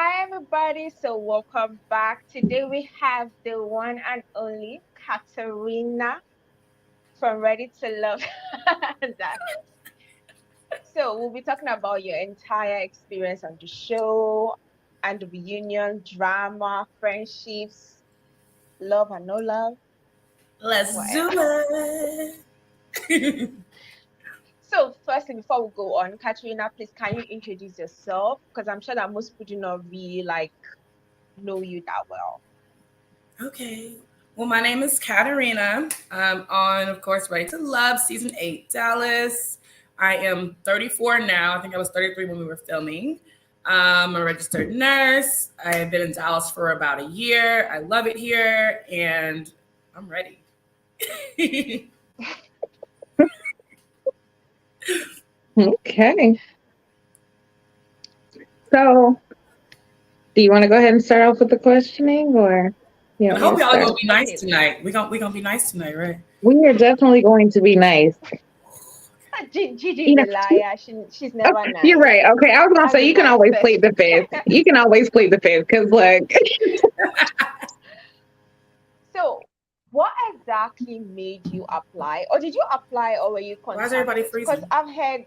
Hi, everybody. So, welcome back. Today we have the one and only Katarina from Ready to Love. That. So, we'll be talking about your entire experience on the show and the reunion, drama, friendships, love and no love. Let's do Whatever. it. So, firstly, before we go on, Katarina, please can you introduce yourself? Because I'm sure that most people do not really know you that well. Okay. Well, my name is Katarina. I'm on, of course, Ready to Love, season 8, Dallas. I am 34 now. I think I was 33 when we were filming. I'm a registered nurse. I've been in Dallas for about a year. I love it here, and I'm ready. Okay. So, do you want to go ahead and start off with the questioning, or you I want me hope to y'all are start? gonna be nice tonight. We gonna be nice tonight, right? We are definitely going to be nice. Gigi You is know, a liar. She's oh, never you're nice. right. Okay, I was gonna That's say a you can nice always plead the person. fifth. You can always plead the fifth because look, So, what exactly made you apply? Or did you apply or were you Why is everybody contacted? Because freezing? I've heard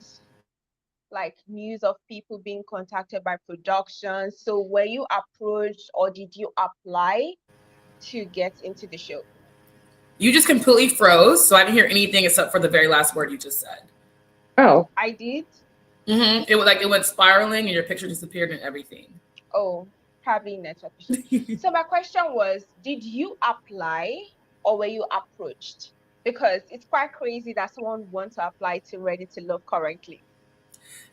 like news of people being contacted by productions. So, were you approached or did you apply to get into the show? You just completely froze, so I didn't hear anything except for the very last word you just said. oh, I did. It was like it went spiraling, and your picture disappeared and everything. Oh, probably network issue. So, my question was, did you apply or were you approached? Because it's quite crazy that someone wants to apply to Ready to Love currently.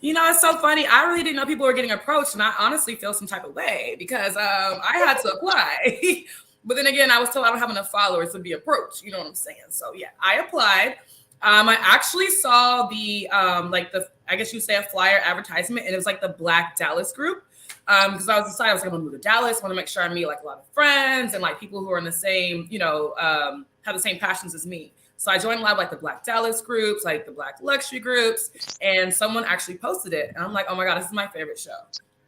You know, it's so funny. I really didn't know people were getting approached, and I honestly feel some type of way because I had to apply. But then again, I was told I don't have enough followers to be approached. You know what I'm saying? So yeah, I applied. I actually saw the like the I guess you say a flyer advertisement, and it was like the Black Dallas group. Because I was decided I was going to move to Dallas. Want to make sure I meet like a lot of friends and like people who are in the same, have the same passions as me. So I joined a lot of like the Black Dallas groups, like the Black luxury groups, and someone actually posted it, and I'm like, oh my god, this is my favorite show.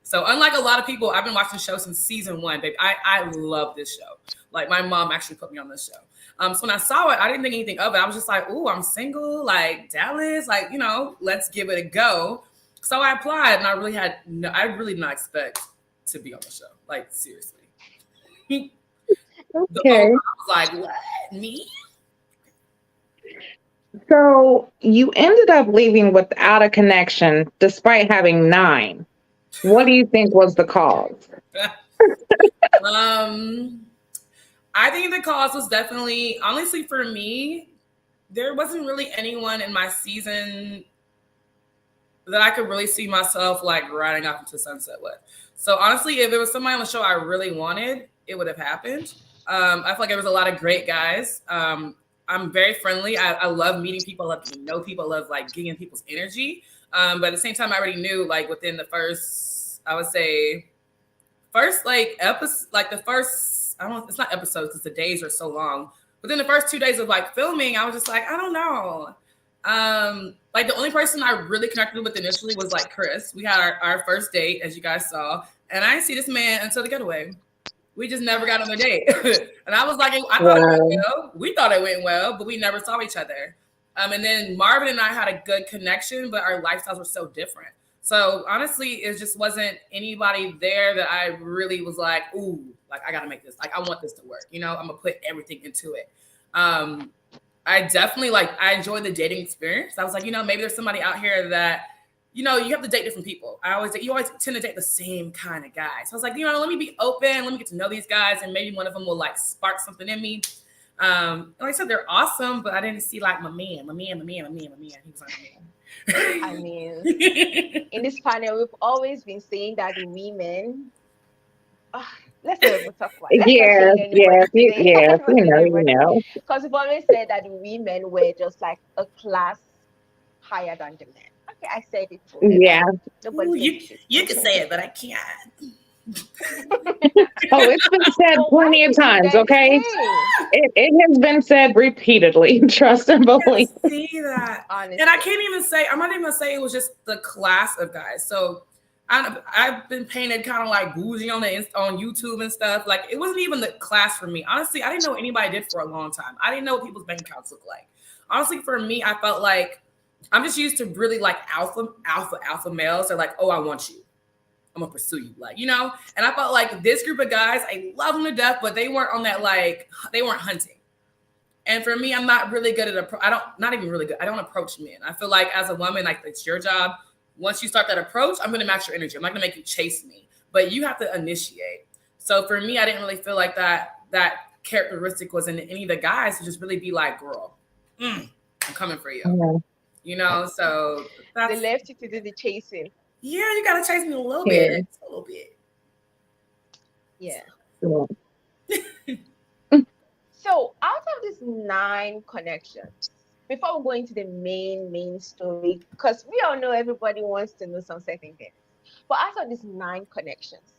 So unlike a lot of people, I've been watching the show since season 1, babe. I love this show. Like my mom actually put me on this show. So when I saw it, I didn't think anything of it. I was just like, ooh, I'm single, like Dallas, like let's give it a go. So I applied, and I really did not expect to be on the show. Like seriously, the owner okay. was like, what, me? So you ended up leaving without a connection, despite having 9. What do you think was the cause? um, I think the cause was definitely, honestly, for me, there wasn't really anyone in my season that I could really see myself like riding off into sunset with. So honestly, if there was somebody on the show I really wanted, it would have happened. I feel like there was a lot of great guys. I'm very friendly. I love meeting people. I love getting to know people. I love like getting people's energy. But at the same time, I already knew like within the first, I would say, first like episode, like the first, I don't, it's not episodes because the days are so long. Within the first 2 days of like filming, I was just like, I don't know. Like the only person I really connected with initially was like Chris. We had our first date, as you guys saw, and I didn't see this man until the getaway. We just never got on a date. And I was like, I thought it went Wow. well. We thought it went well, but we never saw each other. And then Marvin and I had a good connection, but our lifestyles were so different. So honestly, it just wasn't anybody there that I really was like, ooh, like I gotta make this, like I want this to work. I'm gonna put everything into it. Um, I definitely I enjoyed the dating experience. I was like, maybe there's somebody out here that, you have to date different people. You always tend to date the same kind of guys. So I was like, let me be open, let me get to know these guys, and maybe one of them will like spark something in me. And like I said, they're awesome, but I didn't see like my man. He was like I my mean, man. in this panel, we've always been saying that the women. Ah, let's not even talk about. Let's not Yes, shame anybody yes, today. yes. Let's not shame You anybody today. know. Because we've always said that the women were just like a class higher than the men. Okay, I said it too. It's Yeah. fine. Ooh, Nobody's going to you shoot you me. can say it, but I can't. Oh, it's been said But why plenty of did you times, guys okay? stay? It has been said repeatedly. Trust and Can't believe. see that. And I Honestly. can't even say, I'm not even gonna say it was just the class of guys. So I've been painted kind of like bougie on YouTube and stuff. Like it wasn't even the class for me. Honestly, I didn't know what anybody did for a long time. I didn't know what people's bank accounts look like. Honestly, for me, I felt like I'm just used to really like alpha males. They're like, oh, I want you. I'm gonna pursue you, like, you know. And I felt like this group of guys, I love them to death, but they weren't on that, like, they weren't hunting. And for me, I'm not really good at not even really good. I don't approach men. I feel like as a woman, like it's your job. Once you start that approach, I'm gonna match your energy. I'm not gonna make you chase me, but you have to initiate. So for me, I didn't really feel like that characteristic was in any of the guys to just really be like, girl, I'm coming for you. Yeah. You know, so they left you to do the chasing. Yeah, you gotta chase me a little bit. A little bit. Yeah. Yeah. So out of these 9 connections, before we go into the main story, because we all know everybody wants to know some certain things. But out of these 9 connections,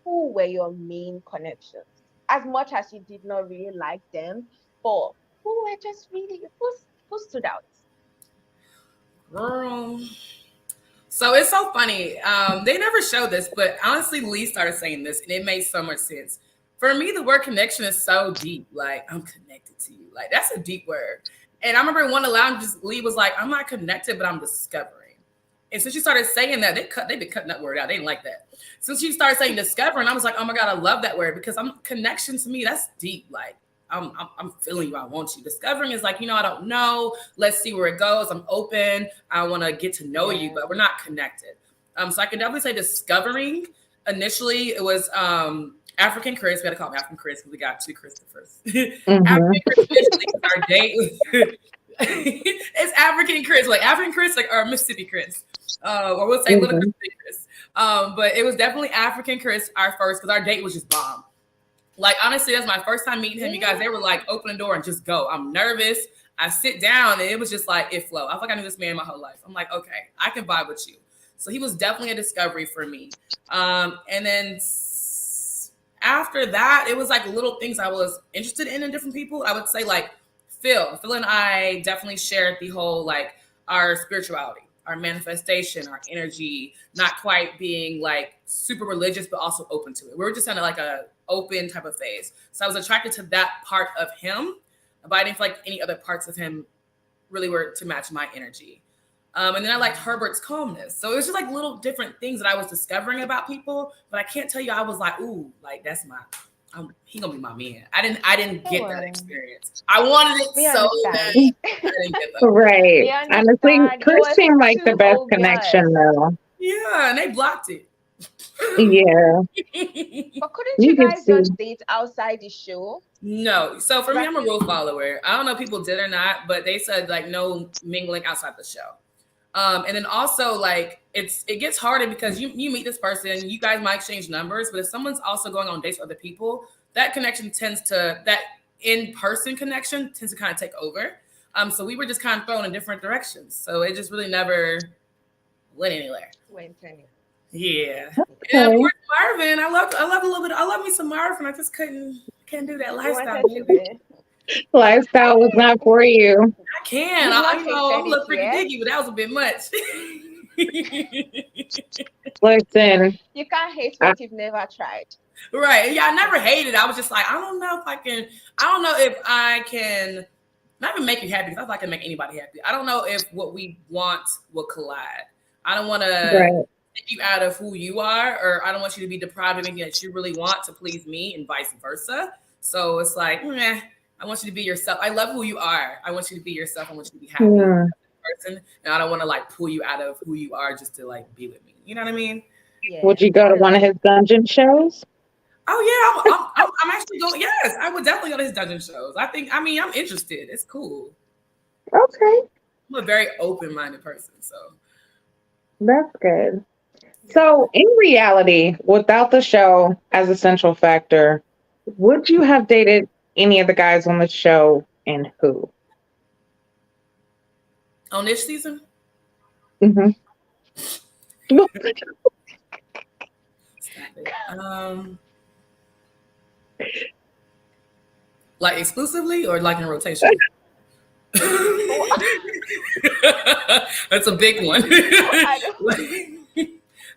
who were your main connections? As much as you did not really like them, but who were just really, who stood out? Girl. So it's so funny. They never showed this, but honestly, Lee started saying this, and it made so much sense. For me, the word connection is so deep. Like, I'm connected to you. Like, that's a deep word. And I remember in one of the lounges, Lee was like, I'm not connected, but I'm discovering. And since you started saying that, they've been cutting that word out. They didn't like that. Since you started saying discovering, I was like, oh my God, I love that word because connection to me, that's deep. Like, I'm feeling you. I want you. Discovering is like, you know, I don't know. Let's see where it goes. I'm open. I want to get to know you, but we're not connected. So I can definitely say discovering. Initially, it was African Chris. We got to call him African Chris because we got 2 Christophers. Mm-hmm. African Chris initially, our date was it's African Chris, like African Chris, like or Mississippi Chris, or we'll say Little Mississippi Chris. But it was definitely African Chris, our first, because our date was just bomb. Like, honestly, that's my first time meeting him. You guys, they were like, open the door and just go. I'm nervous. I sit down and it was just like, it flowed. I feel like I knew this man my whole life. I'm like, okay, I can vibe with you. So he was definitely a discovery for me. And then after that, it was like little things I was interested in different people. I would say like Phil and I definitely shared the whole, like our spirituality, our manifestation, our energy, not quite being like super religious, but also open to it. We were just kind of like a open type of phase. So I was attracted to that part of him, but I didn't feel like any other parts of him really were to match my energy. And then I liked Herbert's calmness. So it was just like little different things that I was discovering about people, but I can't tell you I was like, ooh, like that's he gonna be my man. I didn't get that experience. I wanted it so bad. I didn't get that. Right. Honestly, Chris seemed like the best connection though. Yeah, and they blocked it. Yeah. But couldn't you guys just date outside the show? No. So for me, I'm a rule follower. I don't know if people did or not, but they said like no mingling outside the show. And then also like it gets harder because you meet this person, you guys might exchange numbers, but if someone's also going on dates with other people, that in-person connection tends to kind of take over. So we were just kind of thrown in different directions. So it just really never went anywhere. Yeah. Okay. And of course, Marvin. I love a little bit. I love me some Marvin. I just can't do that lifestyle. Lifestyle was not for you. I can. I'm a little freaky diggy, but that was a bit much. Listen. You can't hate what you've never tried. Right. Yeah, I never hated. I was just like, I don't know if I can not even make you happy, because I feel like I can make anybody happy. I don't know if what we want will collide. I don't want to take you out of who you are, or I don't want you to be deprived of anything that you really want to please me, and vice versa. So it's like, I want you to be yourself. I love who you are. I want you to be yourself. I want you to be happy person, and I don't want to like pull you out of who you are just to like be with me. You know what I mean? Yeah. Would you go to one of his dungeon shows? Oh yeah, I'm actually going. Yes, I would definitely go to his dungeon shows. I'm interested. It's cool. Okay. I'm a very open-minded person, so that's good. So, in reality, without the show as a central factor, would you have dated any of the guys on the show, and who? On this season? Mm-hmm. Like exclusively or like in rotation? That's a big one.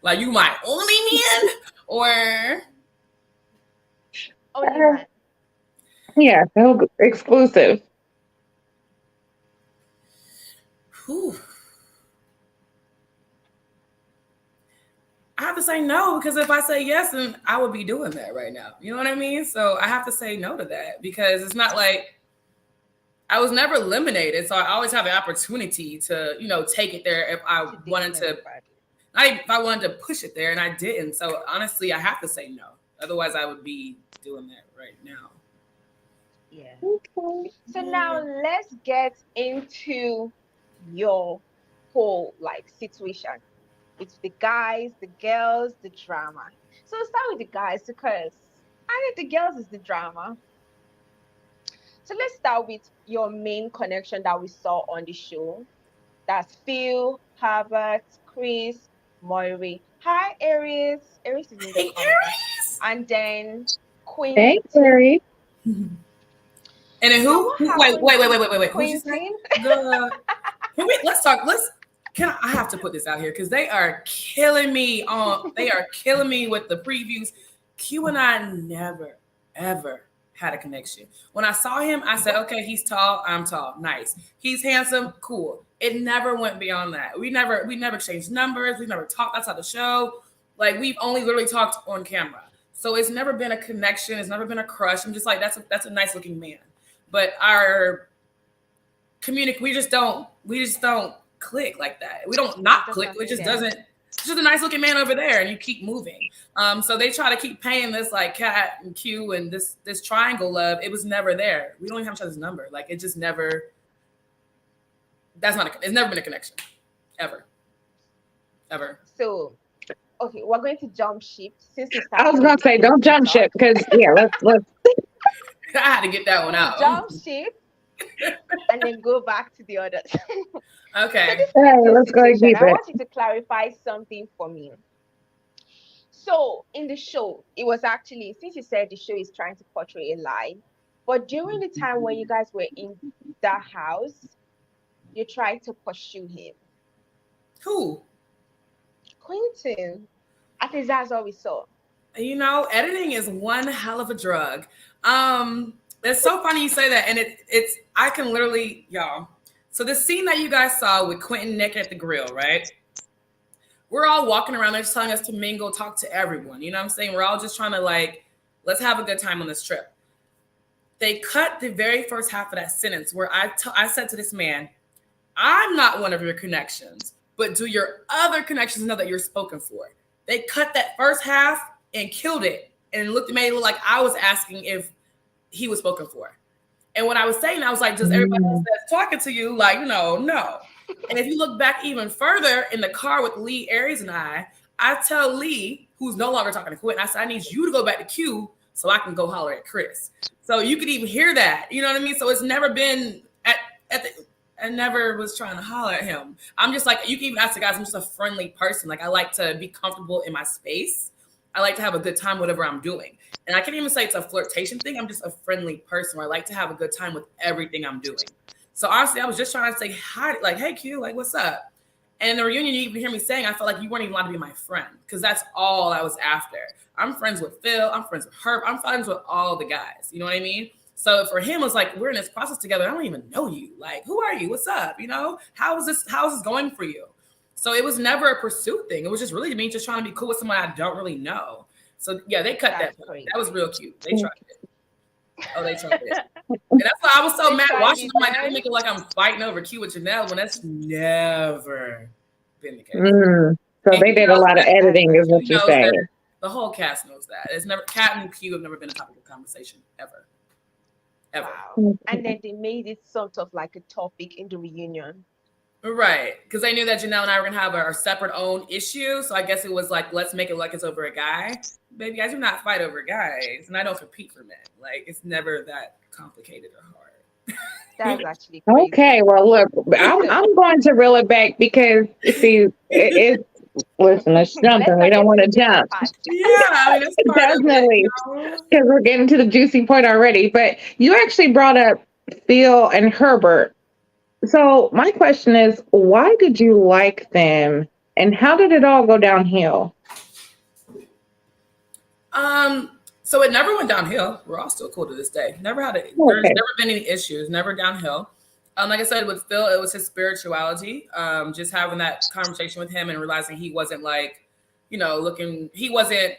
Like, you my only man? Or Only man. Yeah, no exclusive. whew, I have to say no, because if I say yes, then I would be doing that right now. You know what I mean? So I have to say no to that, because it's not like I was never eliminated. So I always have the opportunity to, take it there if I To date wanted to, everybody. if I wanted to push it there, and I didn't. So honestly, I have to say no. Otherwise, I would be doing that right now. Yeah. Okay. So now let's get into your whole like situation. It's the guys, the girls, the drama. So let's start with the guys because I think the girls is the drama. So let's start with your main connection that we saw on the show. That's Phil, Herbert, Chris, Maurier. Hi, Aries. Aries is in the Hey, comments. Aries. And then Hey, Quinton. Carrie. And then So who? what Wait, happened wait, wait, with wait, wait, wait, wait. Who'd you say? Quinton? Can we? Let's talk. I have to put this out here because they are killing me on. They are killing me with the previews. Q and I never, ever had a connection. When I saw him, I said, "Okay, he's tall. I'm tall. Nice. He's handsome. Cool." It never went beyond that. We never exchanged numbers. We never talked outside the show. Like, we've only literally talked on camera. So it's never been a connection. It's never been a crush. I'm just like, that's a nice looking man. But our we just don't click like that. We don't not Just click. It nothing just there. doesn't. It's just a nice looking man over there, and you keep moving. So they try to keep paying this like Cat and Q and this triangle love. It was never there. We don't even have each other's number. Like, it just never. It's never been a connection, ever. So, okay, we're going to jump ship since we I was started about with to say, the don't jump ship because let's. I had to get that one out. jump ship and then go back to the others. So Okay. this Hey, Quinton let's go and situation, keep I it. want you to clarify something for me. So in the show, it was actually, since you said the show is trying to portray a lie, but during the time when you guys were in that house, you tried to pursue him. Who? Quinton, at least that's all we saw. Editing is one hell of a drug. It's so funny you say that, and it's I can literally, y'all. So the scene that you guys saw with Quentin naked at the grill, right? We're all walking around there just telling us to mingle, talk to everyone. You know what I'm saying? We're all just trying to, like, let's have a good time on this trip. They cut the very first half of that sentence where I said to this man, "I'm not one of your connections, but do your other connections know that you're spoken for?" They cut that first half and killed it and made it look like I was asking if he was spoken for. And when I was saying, I was like, does everybody else that's talking to you, like, no. And if you look back even further in the car with Lee, Aries, and I tell Lee, who's no longer talking to Quint, I said, I need you to go back to Q so I can go holler at Chris. So you could even hear that. You know what I mean? So it's never been I never was trying to holler at him. I'm just like, you can even ask the guys, I'm just a friendly person. Like, I like to be comfortable in my space. I like to have a good time, whatever I'm doing. And I can't even say it's a flirtation thing. I'm just a friendly person where I like to have a good time with everything I'm doing. So honestly, I was just trying to say hi, like, hey, Q, like, what's up? And in the reunion, you even hear me saying, I felt like you weren't even allowed to be my friend because that's all I was after. I'm friends with Phil. I'm friends with Herb. I'm friends with all the guys. You know what I mean? So for him, it's like, we're in this process together. I don't even know you. Like, who are you? What's up? How is this going for you? So it was never a pursuit thing. It was just really me just trying to be cool with someone I don't really know. So yeah, they cut That's that. crazy. That was real cute. They tried it. Oh, they tried it. And that's why I was so mad watching them. Like, they make it like I'm fighting over Q with Janelle when that's never been the case. So And they did a lot of editing, is what you're saying. The whole cast knows that. It's never Cat and Q have never been a topic of conversation ever. Wow. And then they made it sort of like a topic in the reunion. Right. Because they knew that Janelle and I were going to have our separate own issue. So I guess it was like, let's make it like it's over a guy. Baby, I do not fight over guys. And I don't compete for men. Like, it's never that complicated or hard. That's actually crazy. Okay, well, look, I'm going to reel it back because, see, listen, it's jumping. We don't want to jump. Yeah, I mean, it's definitely, because we're getting to the juicy point already. But you actually brought up Phil and Herbert. So my question is, why did you like them, and how did it all go downhill? So it never went downhill. We're all still cool to this day. Never had it. There's Okay. never been any issues. Never downhill. Like I said, with Phil, it was his spirituality. Just having that conversation with him and realizing he wasn't like, he wasn't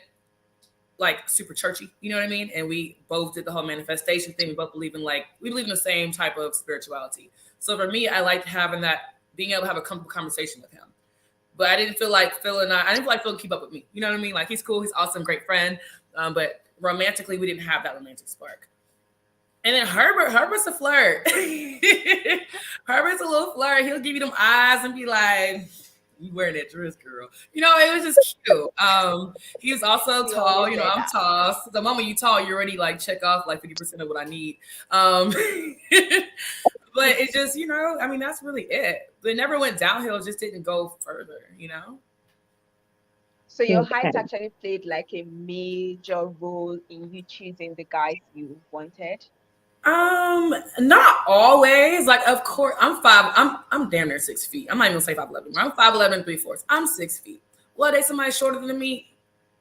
like super churchy. You know what I mean? And we both did the whole manifestation thing. We both believe in we believe in the same type of spirituality. So for me, I liked having that, being able to have a comfortable conversation with him. But I didn't feel like Phil would keep up with me. You know what I mean? Like, he's cool, he's awesome, great friend. But romantically, we didn't have that romantic spark. And then Herbert's a flirt. Herbert's a little flirt. He'll give you them eyes and be like, "You wearing that dress, girl?" It was just cute. He was also tall. I'm tall. So the moment you tall, you already like check off like 50% of what I need. But it just, that's really it. But it never went downhill. It just didn't go further, So your height actually played like a major role in you choosing the guys you wanted? Not always. Like, of course, I'm damn near 6 feet. I'm not even gonna say 5'11". I'm 5'11" 3/4. I'm 6 feet. Well, they somebody shorter than me?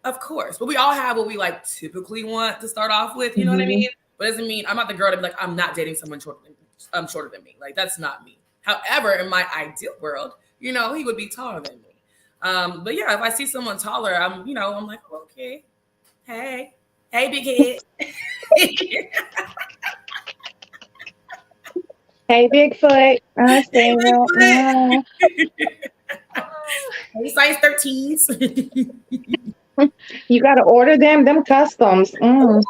Of course. But we all have what we like typically want to start off with. You know what I mean? But it doesn't mean I'm not the girl to be like, I'm not dating someone shorter than me. Like, that's not me. However, in my ideal world, he would be taller than me. But yeah, if I see someone taller, I'm like, okay, hey, big head. Hey, Bigfoot. I say no. Size 13s. You got to order them customs. Y'all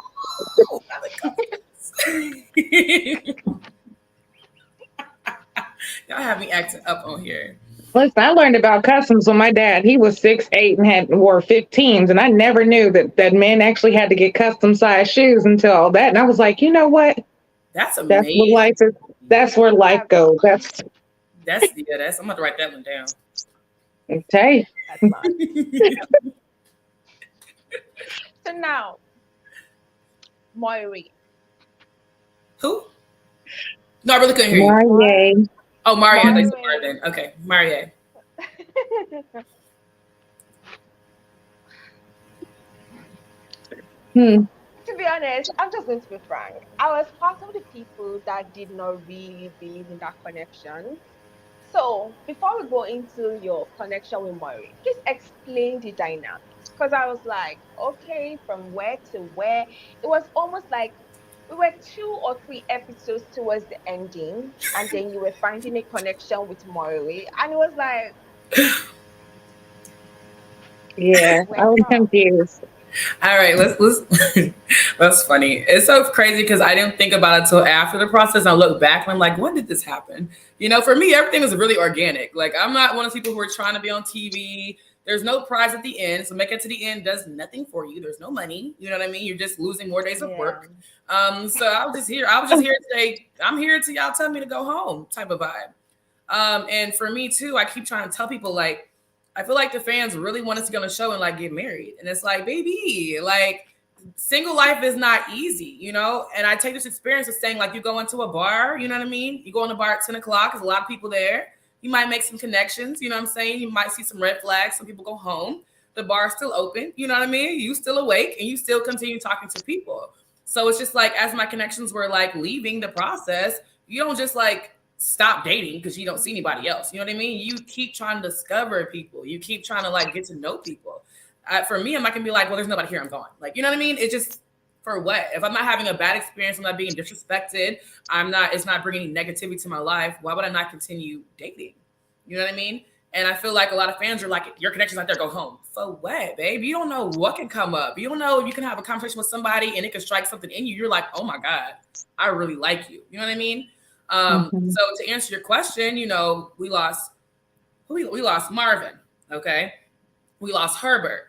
have me acting up on here. Listen, I learned about customs when my dad, he was 6'8" and wore 15s. And I never knew that men actually had to get custom size shoes until all that. And I was like, you know what? That's amazing. That's where life goes. That's I'm going to write that one down. Okay. That's fine. So now, Maurier. Who? No, I really couldn't hear you. Maurier. Oh, Maurier. Okay, Maurier. To be honest, I'm just going to be frank. I was part of the people that did not really believe in that connection. So before we go into your connection with Maurier, please explain the dynamics. Because I was like, okay, from where to where? It was almost like we were 2 or 3 episodes towards the ending, and then you were finding a connection with Maurier, and it was like, yeah, I was confused. All right, let's that's funny. It's so crazy because I didn't think about it until after the process. I look back and I'm like, when did this happen? For me, everything was really organic. Like, I'm not one of those people who are trying to be on TV. There's no prize at the end. So making it to the end does nothing for you. There's no money. You know what I mean? You're just losing more days of work. So I was just here to say, I'm here till y'all tell me to go home type of vibe. And for me too, I keep trying to tell people, like, I feel like the fans really want us to go on the show and like get married. And it's like, baby, like, single life is not easy, And I take this experience of saying, like, you go into a bar, you know what I mean? You go in a bar at 10 o'clock, there's a lot of people there. You might make some connections, you know what I'm saying? You might see some red flags. Some people go home. The bar's still open, you know what I mean? You still awake and you still continue talking to people. So it's just like, as my connections were like leaving the process, you don't just like stop dating because you don't see anybody else. You know what I mean? You keep trying to discover people. You keep trying to like get to know people. For me, I'm not gonna be like, well, there's nobody here, I'm gone. Like, you know what I mean? It just, for what? If I'm not having a bad experience, I'm not being disrespected, it's not bringing any negativity to my life, why would I not continue dating? You know what I mean? And I feel like a lot of fans are like, your connection's out there, go home. For what, babe? You don't know what can come up. You don't know, you can have a conversation with somebody and it can strike something in you. You're like, oh my God, I really like you. You know what I mean? So to answer your question, we lost Marvin. Okay. We lost Herbert.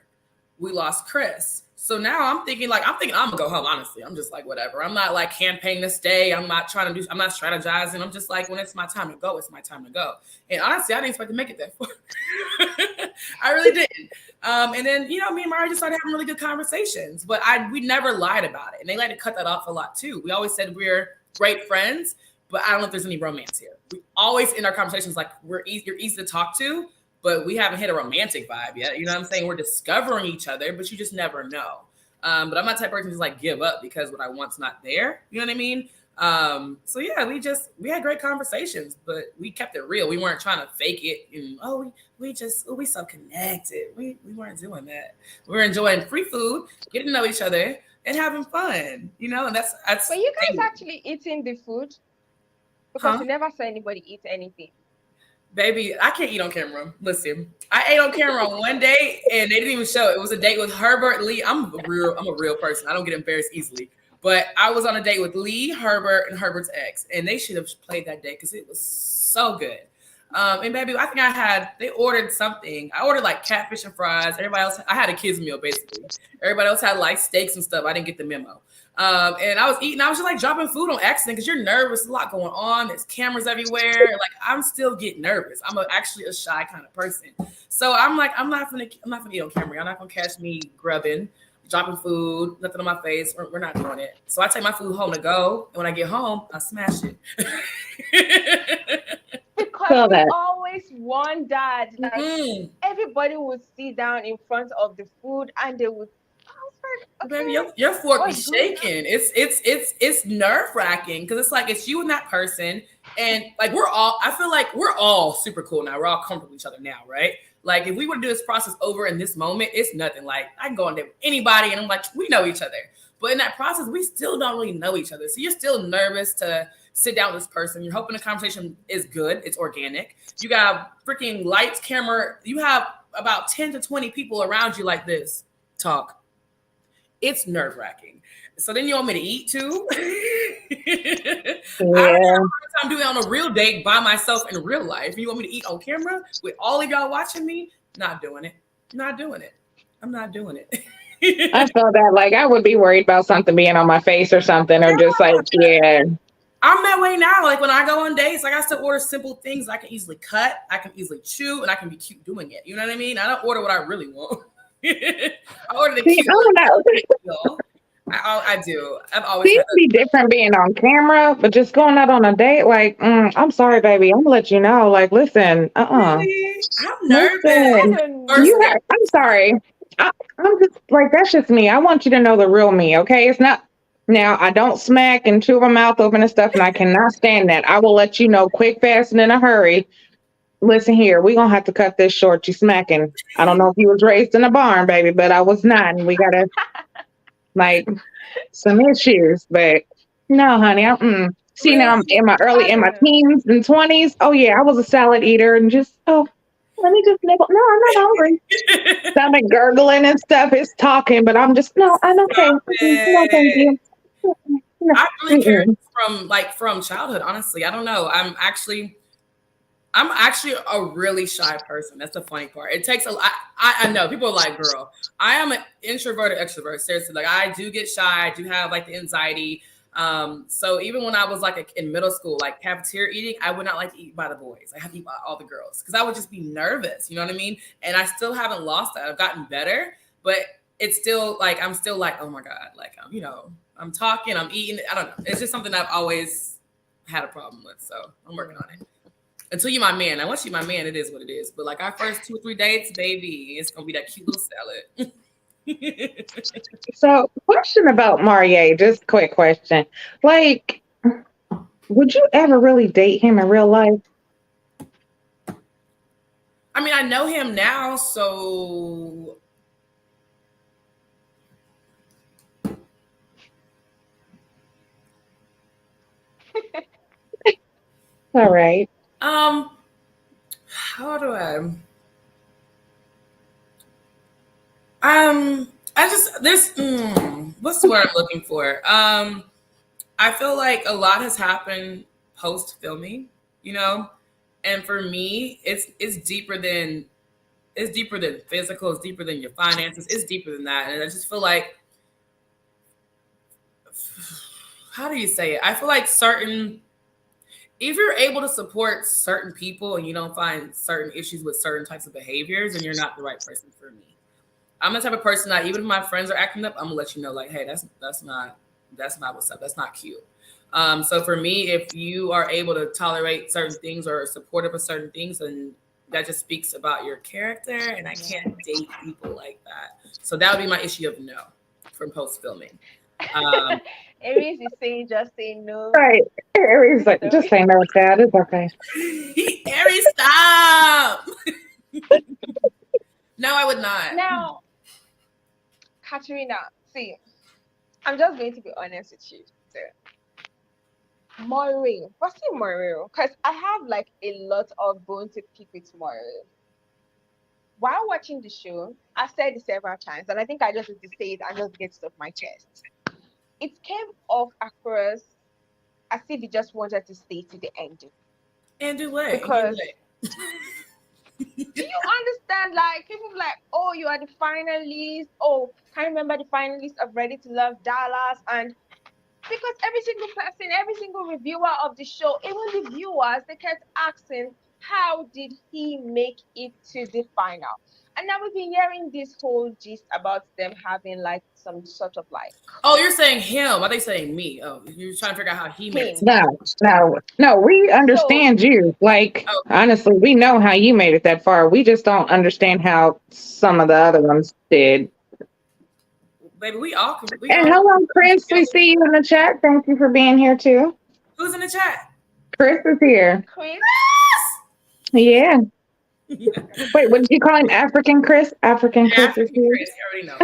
We lost Chris. So now I'm thinking I'm gonna go home. Honestly, I'm just like, whatever. I'm not like campaigning to stay. I'm not strategizing. I'm just like, when it's my time to go, it's my time to go. And honestly, I didn't expect to make it that far. I really didn't. And then, me and Maurier just started having really good conversations, but we never lied about it. And they like to cut that off a lot too. We always said we're great friends, but I don't know if there's any romance here. We always in our conversations, like, you're easy to talk to, but we haven't hit a romantic vibe yet. You know what I'm saying? We're discovering each other, but you just never know. But I'm not the type of person to just like give up because what I want's not there. You know what I mean? So yeah, we had great conversations, but we kept it real. We weren't trying to fake it and we so connected. We weren't doing that. We were enjoying free food, getting to know each other, and having fun. You know, and that's But you guys actually eating the food? Because you never saw anybody eat anything. Baby, I can't eat on camera. Listen, I ate on camera on one day and they didn't even show it. It was a date with Herbert, Lee. I'm a real person. I don't get embarrassed easily. But I was on a date with Lee, Herbert, and Herbert's ex, and they should have played that day because it was so good. And baby, I think they ordered something. I ordered like catfish and fries. Everybody else, I had a kids meal basically. Everybody else had like steaks and stuff. I didn't get the memo. And I was eating. I was just like dropping food on accident because you're nervous. There's a lot going on. There's cameras everywhere. Like I'm still getting nervous. I'm actually a shy kind of person. So I'm like, I'm not gonna eat on camera. I'm not gonna catch me grubbing, dropping food, nothing on my face. We're not doing it. So I take my food home to go, and when I get home, I smash it. Because we always wondered, like everybody would sit down in front of the food and they would. Okay. Baby, your fork be shaking. It's nerve-wracking because it's like it's you and that person, and like I feel like we're all super cool now. We're all comfortable with each other now, right? Like if we were to do this process over in this moment, it's nothing. Like I can go on there with anybody, and I'm like, we know each other. But in that process, we still don't really know each other. So you're still nervous to sit down with this person. You're hoping the conversation is good. It's organic. You got freaking lights, camera. You have about 10 to 20 people around you like this. Talk. It's nerve-wracking. So then you want me to eat too? I don't have a hard time doing it on a real date by myself in real life. You want me to eat on camera with all of y'all watching me? Not doing it. Not doing it. I'm not doing it. I feel that like I would be worried about something being on my face or something, or just like, yeah. I'm that way now. Like when I go on dates, like I still order simple things I can easily cut, I can easily chew, and I can be cute doing it. You know what I mean? I don't order what I really want. I order the cute. I do. I've always seems to be different being on camera, but just going out on a date, like, I'm sorry, baby. I'm gonna let you know. Like, listen, Really? I'm nervous. I'm sorry. I'm just like, that's just me. I want you to know the real me, okay? It's not. Now, I don't smack and chew my mouth open and stuff, and I cannot stand that. I will let you know quick, fast, and in a hurry. Listen here, we're going to have to cut this short. You smacking. I don't know if you was raised in a barn, baby, but I was not. And we got to, like, some issues. But no, honey. See, really? Now I'm in my teens and 20s. Oh, yeah, I was a salad eater and just, let me just nibble. No, I'm not hungry. Stomach gurgling and stuff. It's talking, but I'm just, no, I'm okay. No, thank you. I really care from childhood, honestly. I don't know. I'm actually a really shy person. That's the funny part. It takes a lot. I know people are like, girl, I am an introverted extrovert. Seriously, like I do get shy. I do have like the anxiety. So even when I was like in middle school, like cafeteria eating, I would not like to eat by the boys. I have to eat by all the girls because I would just be nervous. You know what I mean? And I still haven't lost that. I've gotten better, but it's still like, I'm still like, oh my God, like, I'm talking, I'm eating. I don't know. It's just something I've always had a problem with. So I'm working on it. Until you're my man. Now, once you're my man, it is what it is. But like our first 2 or 3 dates, baby, it's going to be that cute little salad. So, question about Maurier, just quick question. Like, would you ever really date him in real life? I mean, I know him now, so all right. How do I just there's what's the word I'm looking for? I feel like a lot has happened post filming, and for me, it's deeper than physical. It's deeper than your finances. It's deeper than that, and I just feel like, how do you say it? I feel like if you're able to support certain people and you don't find certain issues with certain types of behaviors, then you're not the right person for me. I'm the type of person that even if my friends are acting up, I'm gonna let you know, like, hey, that's not what's up. That's not cute. So for me, if you are able to tolerate certain things or supportive of certain things, then that just speaks about your character. And I can't date people like that. So that would be my issue of no. from post filming. Um, Aries is saying just say no. Right. Aries like, So just say no, Dad. It's okay. Aries, stop. No, I would not. now, Katarina, see, I'm just going to be honest with you. So, Maurier, what's it Maurier? Because I have like a lot of bone to pick with Maurier. While watching the show, I've said it several times, and I think I just need to say it and just get it off my chest. It came off across as if he just wanted to stay to the ending. And do what? Because do you understand? Like people be like, oh, you are the finalist. Oh, can you remember the finalists of Ready to Love Dallas? And because every single person, every single reviewer of the show, even the viewers, they kept asking, how did he make it to the final? And now we've been hearing this whole gist about them having like some sort of like Oh, you're saying him. Are they saying me? Oh, you're trying to figure out how he made it. him. No. We understand you. Like, Oh. honestly, we know how you made it that far. We just don't understand how some of the other ones did. Baby, we all. And hello, Chris. We see you in the chat. Thank you for being here too. Who's in the chat? Chris is here. Chris? Yeah. Wait, what did you call him? African Chris? African Chris is here. Chris, you already know.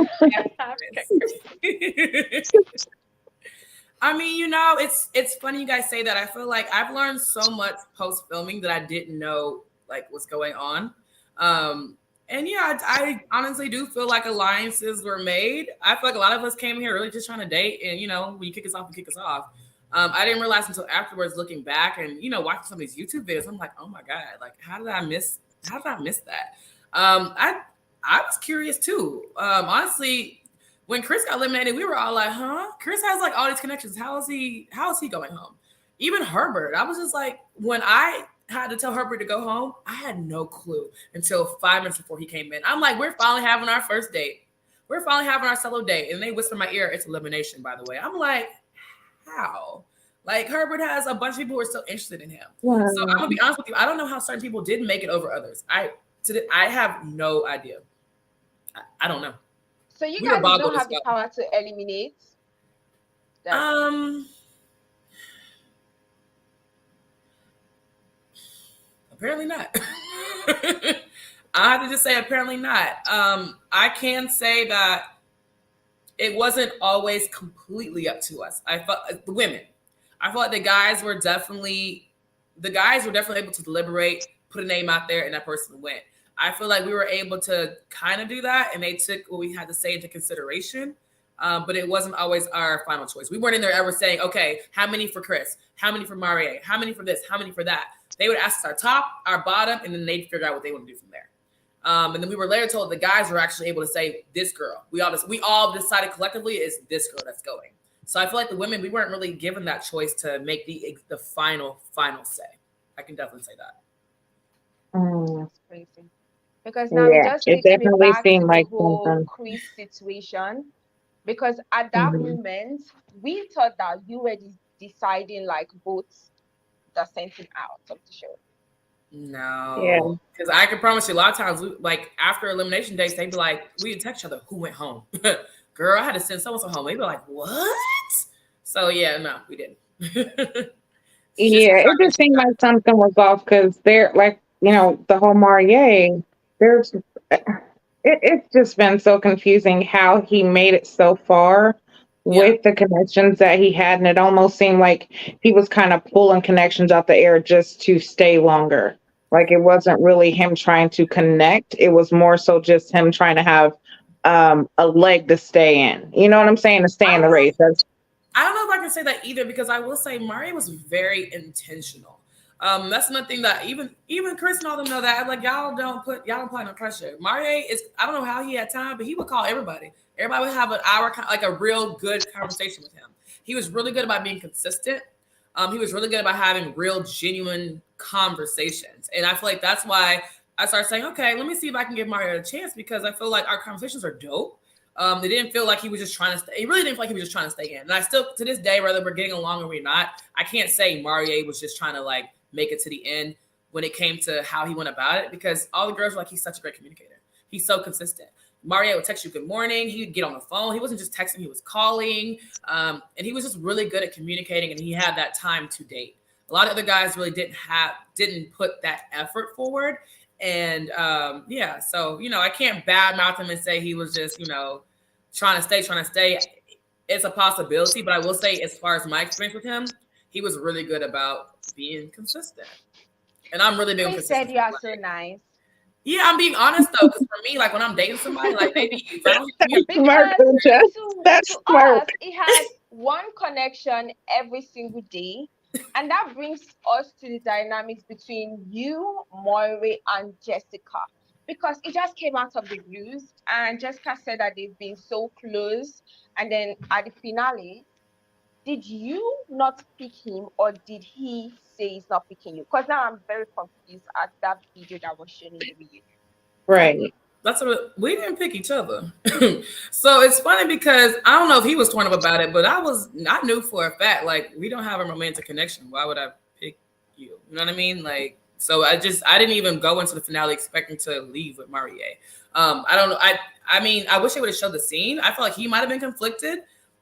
I mean, you know, it's funny you guys say that. I feel like I've learned so much post filming that I didn't know like what's going on. And yeah, I honestly do feel like alliances were made. I feel like a lot of us came here really just trying to date, and you know, when you kick us off, you kick us off. I didn't realize until afterwards, looking back and you know, watching some of these YouTube videos, I'm like, oh my god, like how did I miss that? I was curious too. Honestly, when Chris got eliminated, we were all like, huh? Chris has like all these connections. How is he going home? Even Herbert, I was just like, when I had to tell Herbert to go home, I had no clue until 5 minutes before he came in. I'm like, we're finally having our first date. We're finally having our solo date. And they whisper in my ear, it's elimination, by the way. I'm like, how? Like Herbert has a bunch of people who are still interested in him. Wow. So I'm gonna be honest with you. I don't know how certain people didn't make it over others. I have no idea. I don't know. So you guys don't have the power to eliminate? Apparently not. I have to just say apparently not. I can say that it wasn't always completely up to us. I felt the women. I felt like the guys were definitely able to deliberate, put a name out there, and that person went. I feel like we were able to kind of do that, and they took what we had to say into consideration. But it wasn't always our final choice. We weren't in there ever saying, okay, how many for Chris? How many for Maurier? How many for this? How many for that? They would ask us our top, our bottom, and then they'd figure out what they want to do from there. And then we were later told the guys were actually able to say, this girl. We all decided collectively is this girl that's going. So I feel like the women, we weren't really given that choice to make the final say. I can definitely say that. That's crazy. Because now it just takes me back to the whole Chris situation. Because at that moment, we thought that you were deciding like votes that sent him out of the show. No, because I can promise you a lot of times, like after elimination days, they'd be like, we'd text each other, who went home? Girl, I had to send someone home. They'd be like, what? So yeah, no, we didn't. It just seemed like something was off because they're like, you know, the whole Maurier, it's just been so confusing how he made it so far with the connections that he had. And it almost seemed like he was kind of pulling connections out the air just to stay longer. Like it wasn't really him trying to connect. It was more so just him trying to have a leg to stay in. You know what I'm saying? To stay in the race. I don't know if I can say that either because I will say Maurier was very intentional. That's another thing that even Chris and all them know that like y'all don't put no pressure. Maurier is, I don't know how he had time, but he would call everybody. Everybody would have an hour, like a real good conversation with him. He was really good about being consistent. He was really good about having real, genuine conversations. And I feel like that's why I started saying, okay, let me see if I can give Maurier a chance because I feel like our conversations are dope. They didn't feel like he was just trying to stay. He really didn't feel like he was just trying to stay in. And I still, to this day, whether we're getting along or we're not, I can't say Maurier was just trying to like make it to the end when it came to how he went about it because all the girls were like, he's such a great communicator. He's so consistent. Maurier would text you good morning. He would get on the phone. He wasn't just texting, he was calling. And he was just really good at communicating, and he had that time to date. A lot of other guys really didn't put that effort forward. And yeah, so I can't badmouth him and say he was just, trying to stay. It's a possibility, but I will say, as far as my experience with him, he was really good about being consistent. And I'm really being consistent. Said you are so nice. Yeah, I'm being honest though, because for me, like when I'm dating somebody, like maybe if I don't, that's smart. Us, it has one connection every single day, and that brings us to the dynamics between you, Maurier, and Jessica, because it just came out of the blues, and Jessica said that they've been so close, and then at the finale, did you not pick him, or did he say he's not picking you? Because now I'm very confused at that video that was shown in the video. Right. That's what we didn't pick each other. So it's funny because I don't know if he was torn up about it, but I knew for a fact, like, we don't have a romantic connection. Why would I pick you? You know what I mean? Like, so I didn't even go into the finale expecting to leave with Maurier. I don't know. I mean, I wish they would have showed the scene. I felt like he might have been conflicted.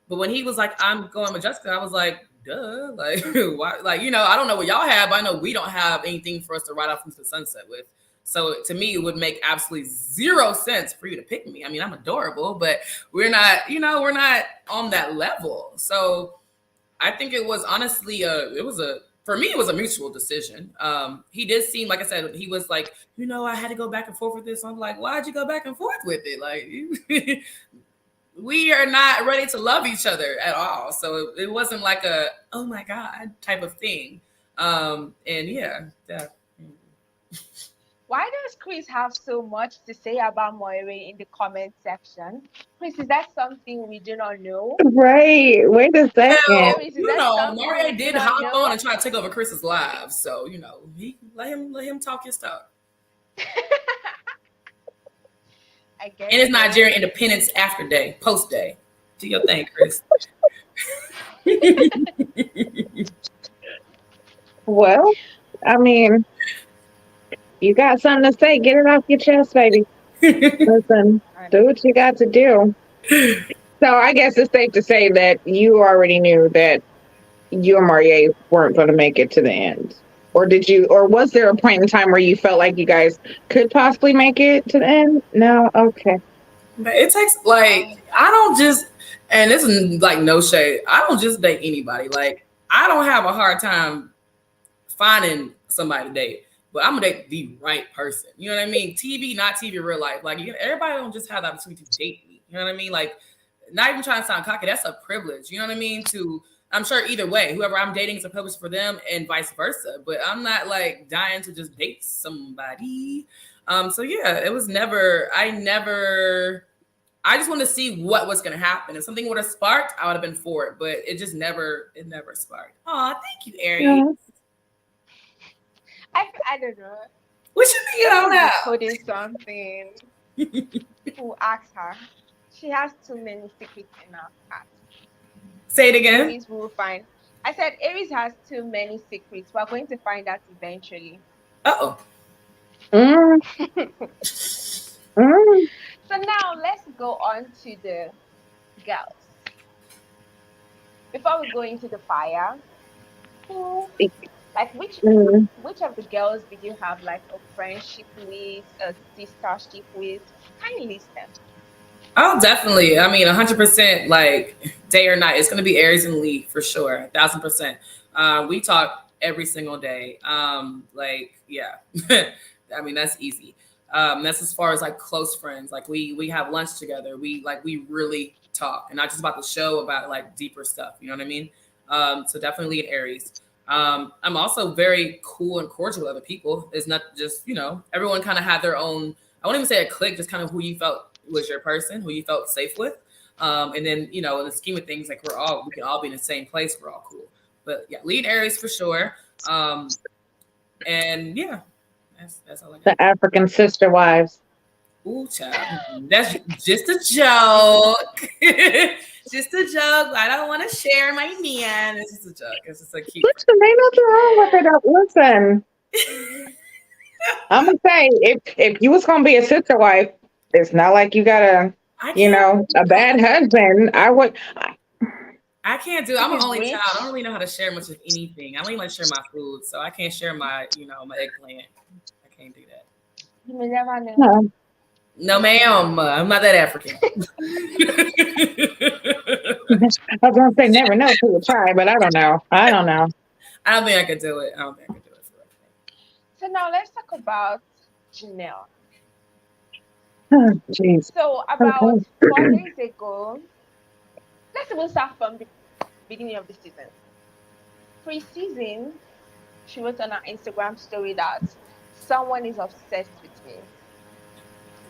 But when he was like, I'm going with Jessica, I was like, duh. Like, why? Like, I don't know what y'all have, but I know we don't have anything for us to ride off into the sunset with. So to me, it would make absolutely zero sense for you to pick me. I mean, I'm adorable, but we're not on that level. So I think it was honestly, for me, it was a mutual decision. He did seem, like I said, he was like, I had to go back and forth with this. I'm like, why'd you go back and forth with it? Like, we are not ready to love each other at all. So it wasn't like a, oh my God type of thing. And yeah. Why does Chris have so much to say about Maurier in the comment section? Chris, is that something we do not know? Right. Wait a second. Well, Maurier did hop on and try to take over Chris's live. So, he let him talk his stuff. I guess. And it's Nigerian Independence after day, post day. Do your thing, Chris. Well, I mean, you got something to say, get it off your chest, baby. Listen, do what you got to do. So I guess it's safe to say that you already knew that you and Maurier weren't going to make it to the end. Or was there a point in time where you felt like you guys could possibly make it to the end? No? Okay. But it takes, like, I don't just, and this is like no shade, I don't just date anybody. Like, I don't have a hard time finding somebody to date, but I'm gonna date the right person. You know what I mean? TV, not TV, real life. Like, everybody don't just have the opportunity to date me. You know what I mean? Like, not even trying to sound cocky, that's a privilege. You know what I mean? I'm sure either way, whoever I'm dating is a privilege for them and vice versa. But I'm not like dying to just date somebody. So yeah, it was I just wanted to see what was going to happen. If something would have sparked, I would have been for it. But it just never sparked. Oh, thank you, Aries. Yeah. I don't know. What you mean on that? Coding something. Who asked her? She has too many secrets in her heart. Say it again. Aries will find. I said Aries has too many secrets. We're going to find out eventually. Uh-oh. So now let's go on to the girls. Before we go into the fire, like which of the girls did you have like a friendship with, a sistership with? Can you list them? Oh, definitely. I mean, 100%, like day or night. It's going to be Aries and Lee for sure. 1,000%. We talk every single day. Like, yeah, I mean, that's easy. That's as far as like close friends. Like we have lunch together. We really talk, and not just about the show, about like deeper stuff. You know what I mean? So definitely an Aries. I'm also very cool and cordial with other people. It's not just, everyone kind of had their own, I won't even say a clique, just kind of who you felt was your person, who you felt safe with. And then, in the scheme of things, like we can all be in the same place. We're all cool. But yeah, lead Aries for sure. And yeah, that's all I got. The African sister wives. Ooh, child. That's just a joke. Just a joke. I don't want to share my man. It's just a joke. It's just a cute. Listen, ain't nothing wrong with it. Listen. I'm gonna say if you was gonna be a sister wife, It's not like you got I can't. a bad husband. I can't do it. If I'm an he's only child. I don't rich, really know how to share much of anything. I don't even like to share my food, so I can't share my, my eggplant. I can't do that. you may never know. No. No, ma'am. I'm not that African. I was gonna say never know till you try, but I don't know. I don't know. I don't think I could do it. I don't think I could do it. For So now let's talk about Janelle. Jeez. So about Okay. 4 days ago, let's even start from the beginning of the season. Pre-season, she wrote on her Instagram story that someone is obsessed with me.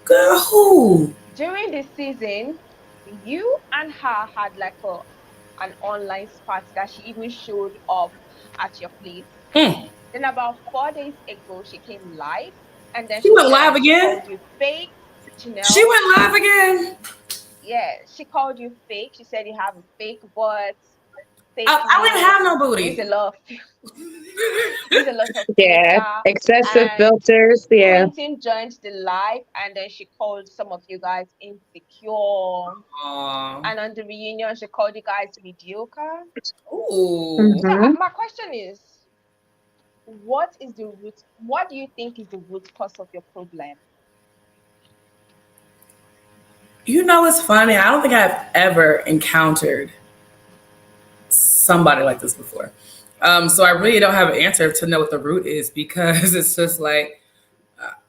Girl, who? During the season, you and her had like an online spat that she even showed up at your place. Mm. Then about 4 days ago, she came live and then She she went live said she again. called you fake, She Janelle. went live again. Yeah, she called you fake. She said you have a fake butt, fake I don't even have lips, no use a booty. lot of use a lot of Yeah. filter. Excessive And filters. Yeah. Quinton joined the live and then she called some of you guys insecure. Aw. And on the reunion, she called you guys mediocre. Ooh. So Hmm. my question is, what is the root? What do you think is the root cause of your problem? It's funny. I don't think I've ever encountered somebody like this before. So I really don't have an answer to know what the root is because it's just like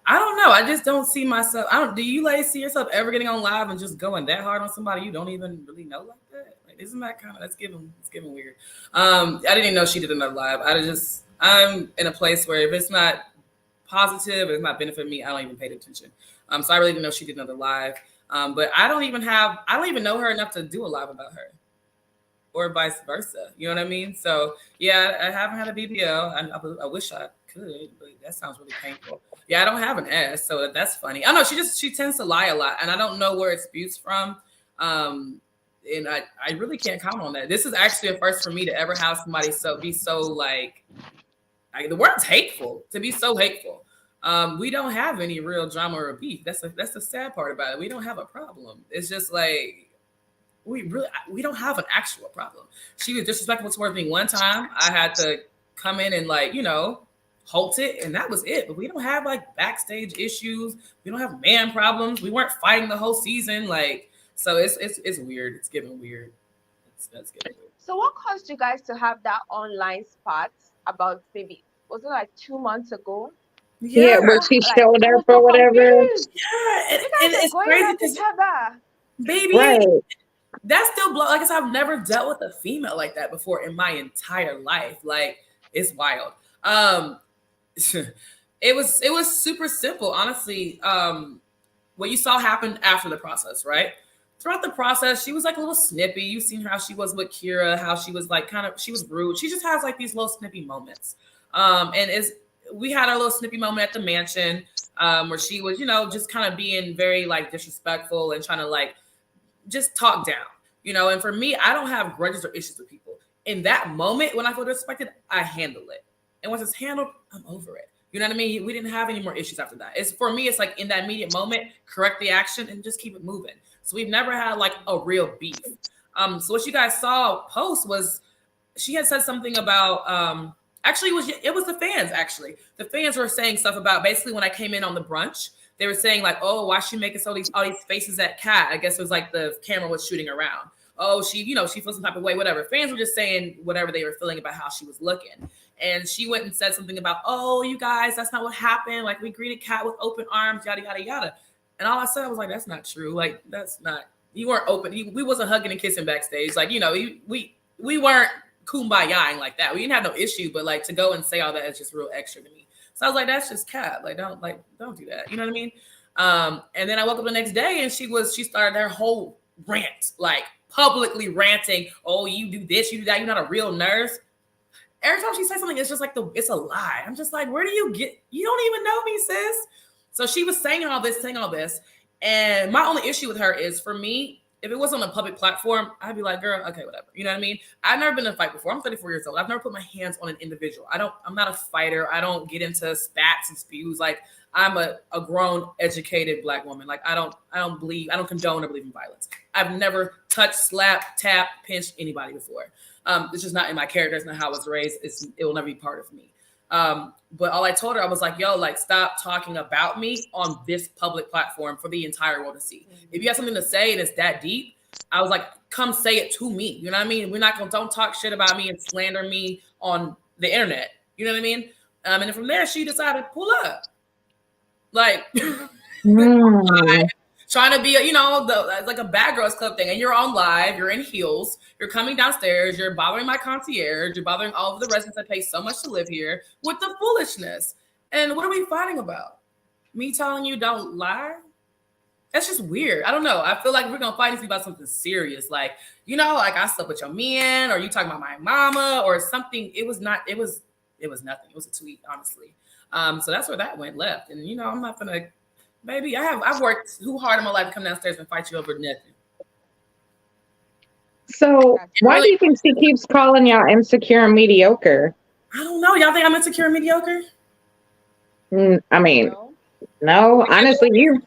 I don't know. I just don't see myself. I don't. Do you ladies see yourself ever getting on live and just going that hard on somebody you don't even really know like that? Like, isn't that kind of it's giving weird. I didn't even know she did another live. I'm in a place where if it's not positive, if it's not benefiting me, I don't even pay attention. So I really didn't know she did another live. But I don't even know her enough to do a live about her. Or vice versa. You know what I mean? So yeah, I haven't had a BBL. I wish I could, but that sounds really painful. Yeah, I don't have an S, so that's funny. I know she tends to lie a lot, and I don't know where it spews from. And I really can't comment on that. This is actually a first for me to ever have somebody be so like the word's hateful, to be so hateful. We don't have any real drama or beef. That's the sad part about it. We don't have a problem. It's just like we don't have an actual problem. She was disrespectful towards me one time. I had to come in and halt it, and that was it. But we don't have like backstage issues. We don't have man problems. We weren't fighting the whole season. So it's weird. It's getting weird. That's getting weird. So what caused you guys to have that online spat about maybe was it like 2 months ago? Yeah, Yeah, where she Like showed I up was or so whatever. confused. yeah, You and guys are it's going crazy at each because other. baby, Right. that's still like I said, I've never dealt with a female like that before in my entire life. Like it's wild. It was super simple, honestly. What you saw happened after the process, right? Throughout the process, she was like a little snippy. You've seen how she was with Keyra, how she was like she was rude. She just has like these little snippy moments. And we had our little snippy moment at the mansion, where she was, just kind of being very like disrespectful and trying to like just talk down, and for me, I don't have grudges or issues with people. In that moment when I feel disrespected, I handle it. And once it's handled, I'm over it. You know what I mean? We didn't have any more issues after that. It's for me, it's like in that immediate moment, correct the action and just keep it moving. So we've never had like a real beef. So what you guys saw post was she had said something about actually it was the fans. Actually the fans were saying stuff about basically when I came in on the brunch, they were saying like, oh, why is she making all these faces at Kat? I guess it was like the camera was shooting around. Oh, she feels some type of way, whatever. Fans were just saying whatever they were feeling about how she was looking. And she went and said something about, oh, you guys, that's not what happened. Like we greeted Kat with open arms, yada, yada, yada. And all I said was like, that's not true. Like, that's not, you weren't open. We wasn't hugging and kissing backstage. Like, we weren't kumbayaing like that. We didn't have no issue, but like to go and say all that is just real extra to me. So I was like, that's just Kat. Like, don't do that. You know what I mean? And then I woke up the next day and she started her whole rant, like publicly ranting. Oh, you do this, you do that. You're not a real nurse. Every time she says something, it's just like it's a lie. I'm just like, where do you don't even know me, sis. So she was saying all this. And my only issue with her is, for me, if it wasn't on a public platform, I'd be like, girl, okay, whatever. You know what I mean? I've never been in a fight before. I'm 34 years old. I've never put my hands on an individual. I'm not a fighter. I don't get into spats and spews. Like, I'm a grown, educated Black woman. Like I don't condone or believe in violence. I've never touched, slapped, tapped, pinched anybody before. It's just not in my character. It's not how I was raised. It will never be part of me. But all I told her, I was like, yo, like, stop talking about me on this public platform for the entire world to see. If you have something to say and it's that deep, I was like, come say it to me. You know what I mean? Don't talk shit about me and slander me on the internet. You know what I mean? And then from there, she decided to pull up. Like, trying to be, like a bad girls club thing. And you're on live, you're in heels, you're coming downstairs, you're bothering my concierge, you're bothering all of the residents that pay so much to live here with the foolishness. And what are we fighting about? Me telling you don't lie? That's just weird. I don't know. I feel like we're going to fight about something serious. Like, like I slept with your man, or you talking about my mama or something. It was nothing. It was a tweet, honestly. So that's where that went left. And, I'm not going to, baby, I've worked too hard in my life to come downstairs and fight you over nothing. So why do you think she keeps calling y'all insecure and mediocre? I don't know. Y'all think I'm insecure and mediocre? I mean, no. Honestly, you've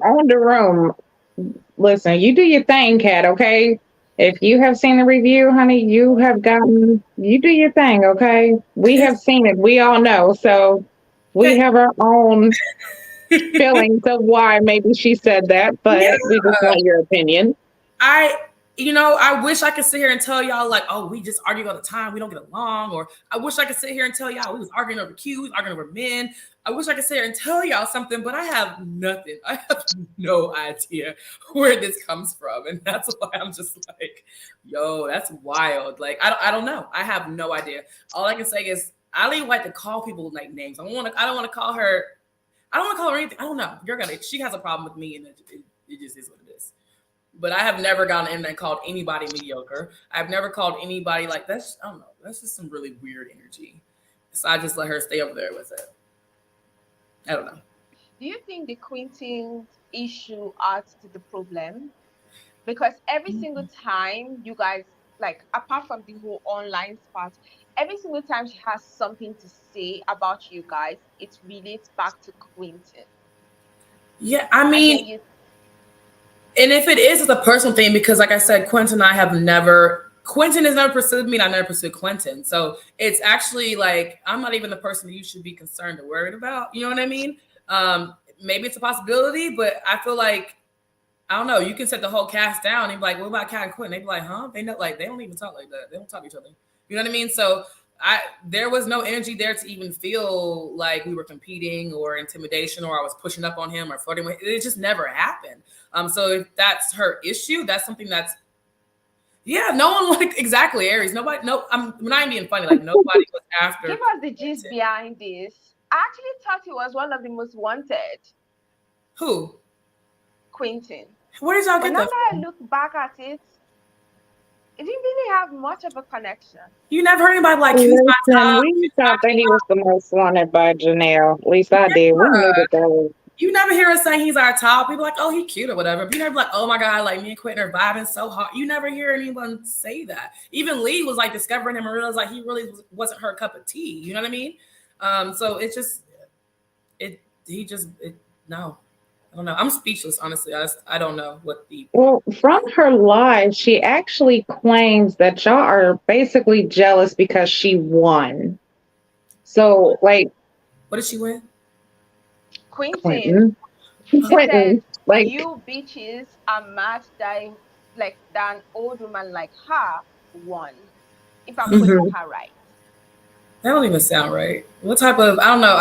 owned the room. Listen, you do your thing, Kat, okay? If you have seen the review, honey, you do your thing, okay? We have seen it. We all know. So we have our own feelings of why maybe she said that, but we just want your opinion. I wish I could sit here and tell y'all like, oh, we just argue all the time. We don't get along. Or I wish I could sit here and tell y'all we was arguing over Q, we was arguing over men. I wish I could sit here and tell y'all something, but I have nothing. I have no idea where this comes from. And that's why I'm just like, yo, that's wild. Like, I don't know. I have no idea. All I can say is I don't even like to call people like names. I don't want to call her. I don't want to call her anything. I don't know. She has a problem with me, and it just is what it is. But I have never gotten in and called anybody mediocre. I've never called anybody like that's. I don't know. That's just some really weird energy. So I just let her stay over there with it. I don't know. Do you think the Quinton issue adds to the problem? Because every single time you guys, like, apart from the whole online part, every single time she has something to say about you guys, it relates back to Quinton. Yeah, I mean, and if it is, it's a personal thing because, like I said, Quinton has never pursued me, and I never pursued Quinton. So it's actually like I'm not even the person that you should be concerned or worried about. You know what I mean? Maybe it's a possibility, but I feel like I don't know. You can set the whole cast down and be like, "What about Kat and Quinton?" They'd be like, "Huh?" They know, like they don't even talk like that. They don't talk to each other. You know what I mean? So there was no energy there to even feel like we were competing or intimidation or I was pushing up on him or flirting with him. It just never happened. So if that's her issue, that's something that's no one like exactly Aries. Nobody. No, I'm not even being funny. Like nobody was after. Give us the gist behind this. I actually thought he was one of the most wanted. Who? Quinton. Where did y'all get that? Now that I look back at it didn't really have much of a connection. You never heard anybody like we thought that he was the most wanted by Janelle. At least I did. We knew that. You never hear us saying he's our top. People like, oh, he's cute or whatever. But you never be like, oh my God, like me and Quentin are vibing so hard. You never hear anyone say that. Even Lee was like discovering him and realized like he really wasn't her cup of tea. You know what I mean? So it's just, no. I don't know. I'm speechless, honestly. I don't know what the... Well, from her live, she actually claims that y'all are basically jealous because she won. So, like... What did she win? Quinton. Quinton. Like, you bitches are mad that an old woman like her won. If I'm putting her right. That don't even sound right. What type of... I don't know.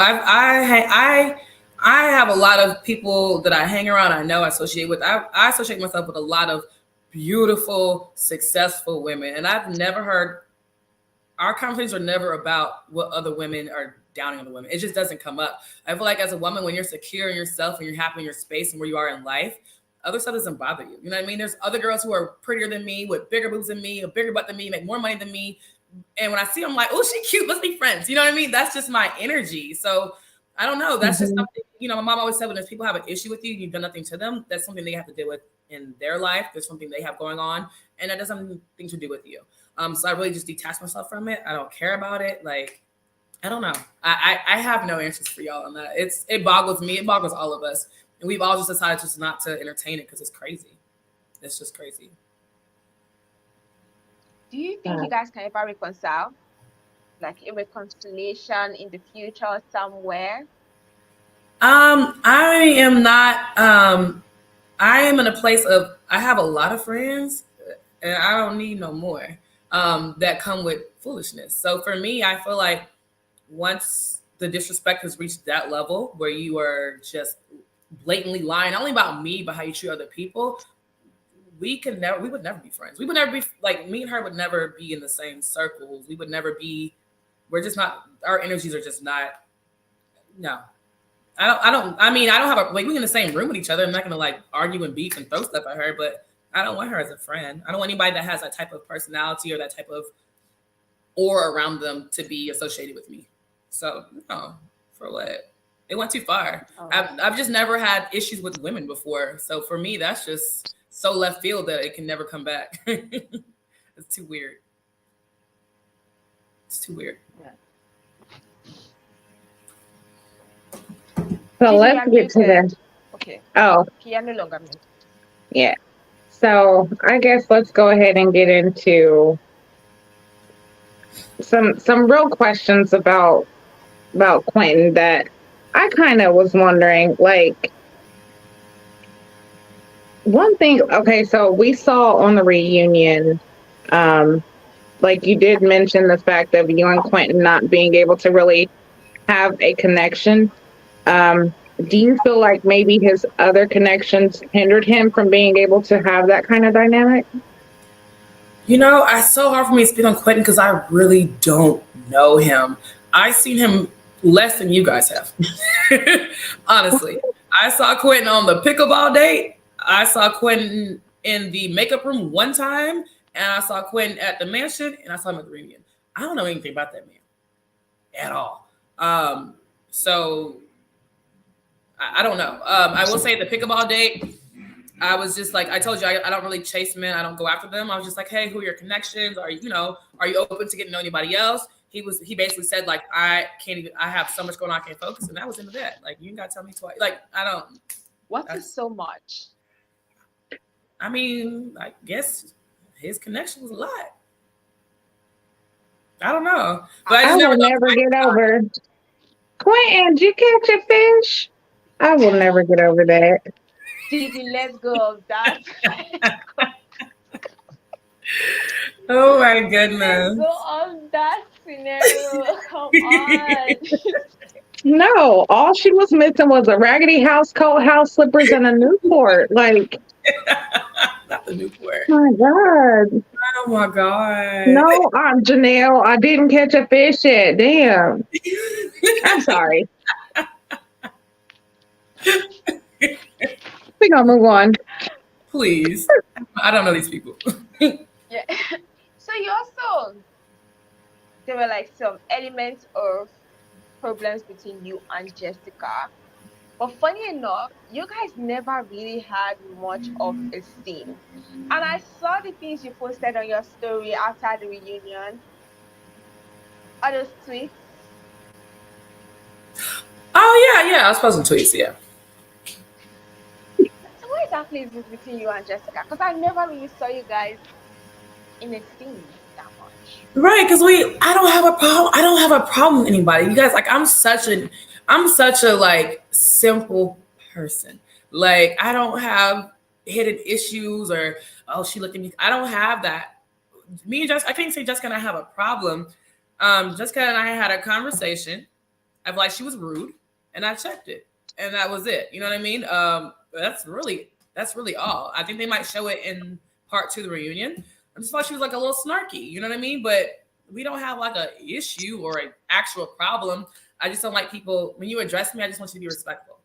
I have a lot of people that I hang around, I know, I associate with. I associate myself with a lot of beautiful, successful women. And I've never heard, our conversations are never about what other women are downing on the women. It just doesn't come up. I feel like as a woman, when you're secure in yourself and you're happy in your space and where you are in life, other stuff doesn't bother you. You know what I mean? There's other girls who are prettier than me, with bigger boobs than me, a bigger butt than me, make more money than me. And when I see them, I'm like, oh, she cute. Let's be friends. You know what I mean? That's just my energy. So I don't know. That's just something, my mom always said when people have an issue with you, you've done nothing to them. That's something they have to deal with in their life. There's something they have going on. And that doesn't have anything to do with you. So I really just detach myself from it. I don't care about it. Like, I don't know. I have no answers for y'all on that. It boggles me. It boggles all of us, and we've all just decided just not to entertain it because it's crazy. It's just crazy. Do you think you guys can ever reconcile? Like a reconciliation in the future somewhere? I am not. I am in a place of I have a lot of friends, and I don't need no more. That come with foolishness. So for me, I feel like once the disrespect has reached that level where you are just blatantly lying, not only about me, but how you treat other people, we would never be friends. We would never be like me and her would never be in the same circles. We would never be, we're just not, our energies are just not, no. I mean, I don't have a, like, we're in the same room with each other. I'm not going to like argue and beef and throw stuff at her, but I don't want her as a friend. I don't want anybody that has that type of personality or that type of aura around them to be associated with me. So, no, for what? It went too far. Oh. I've just never had issues with women before. So for me, that's just so left field that it can never come back. It's too weird. It's too weird. Yeah. So Gigi, let's you're get to muted. the. Okay. Oh, You're no longer muted. yeah. So I guess let's go ahead and get into some real questions about Quentin that I kind of was wondering. Like, one thing, okay, so we saw on the reunion, like you did mention the fact of you and Quentin not being able to really have a connection. Do you feel like maybe his other connections hindered him from being able to have that kind of dynamic? You know, it's so hard for me to speak on Quentin because I really don't know him. I've seen him less than you guys have. Honestly. I saw Quentin on the pickleball date. I saw Quentin in the makeup room one time, and I saw Quentin at the mansion, and I saw him at the reunion. I don't know anything about that man at all. So I don't know. I will say the pickleball date, I was just like, I told you, I don't really chase men. I don't go after them. I was just like, hey, who are your connections? Are you open to getting to know anybody else? He basically said like, I have so much going on, I can't focus. And that was into that. Like, you gotta tell me twice. Like, I don't. What is so much? I mean, I guess his connection was a lot. I don't know. But I will never get over. Quentin, did you catch a fish? I will never get over that. Gigi, let's go of that. Oh my Let's goodness. go of that scenario. Come on. No, all she was missing was a raggedy house coat, house slippers, and a Newport. Like, Not the Newport. my God. Oh my God. No, I'm Janelle. I didn't catch a fish yet. Damn. I'm sorry. We're gonna move on. Please. I don't know these people. Yeah. So you also, there were like some elements of problems between you and Jessica. But funny enough, you guys never really had much of a scene. And I saw the things you posted on your story after the reunion. All those tweets. Oh yeah. I was posting tweets, yeah. So what exactly is this between you and Jessica? Because I never really saw you guys in a scene that much. Right, because I don't have a problem. I don't have a problem with anybody. You guys, like, I'm such a like simple person. Like, I don't have hidden issues or, oh, she looked at me. I don't have that. Me and Jessica, I can't say Jessica and I have a problem. Jessica and I had a conversation of like she was rude, and I checked it, and that was it. You know what I mean? That's really all. I think they might show it in part 2 of the reunion. I just thought she was like a little snarky, you know what I mean? But we don't have like a issue or an actual problem. I just don't like people, when you address me, I just want you to be respectful.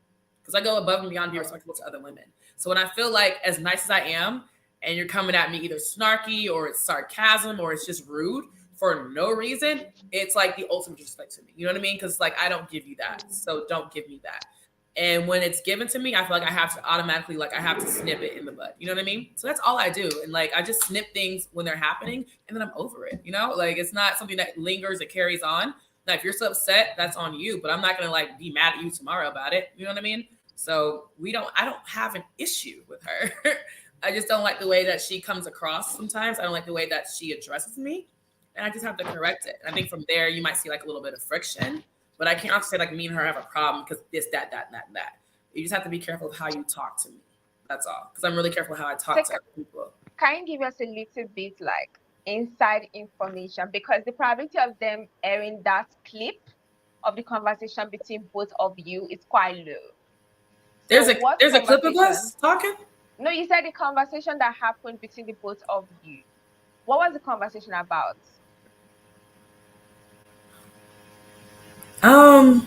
Because I go above and beyond to be respectful to other women. So when I feel like as nice as I am, and you're coming at me either snarky or it's sarcasm or it's just rude for no reason, it's like the ultimate disrespect to me. You know what I mean? Because like I don't give you that. So don't give me that. And when it's given to me, I feel like I have to automatically, like I have to snip it in the bud. You know what I mean? So that's all I do. And like, I just snip things when they're happening and then I'm over it. You know, like it's not something that lingers, it carries on. Now, if you're so upset, that's on you, but I'm not going to like be mad at you tomorrow about it. You know what I mean? So I don't have an issue with her. I just don't like the way that she comes across sometimes. I don't like the way that she addresses me. And I just have to correct it. And I think from there, you might see like a little bit of friction, but I can't say like me and her have a problem because this, that, and that. You just have to be careful of how you talk to me. That's all. Because I'm really careful how I talk to other people. Can you give us a little bit like inside information? Because the probability of them airing that clip of the conversation between both of you is quite low. There's a clip of us talking? No, you said the conversation that happened between the both of you. What was the conversation about? Damn.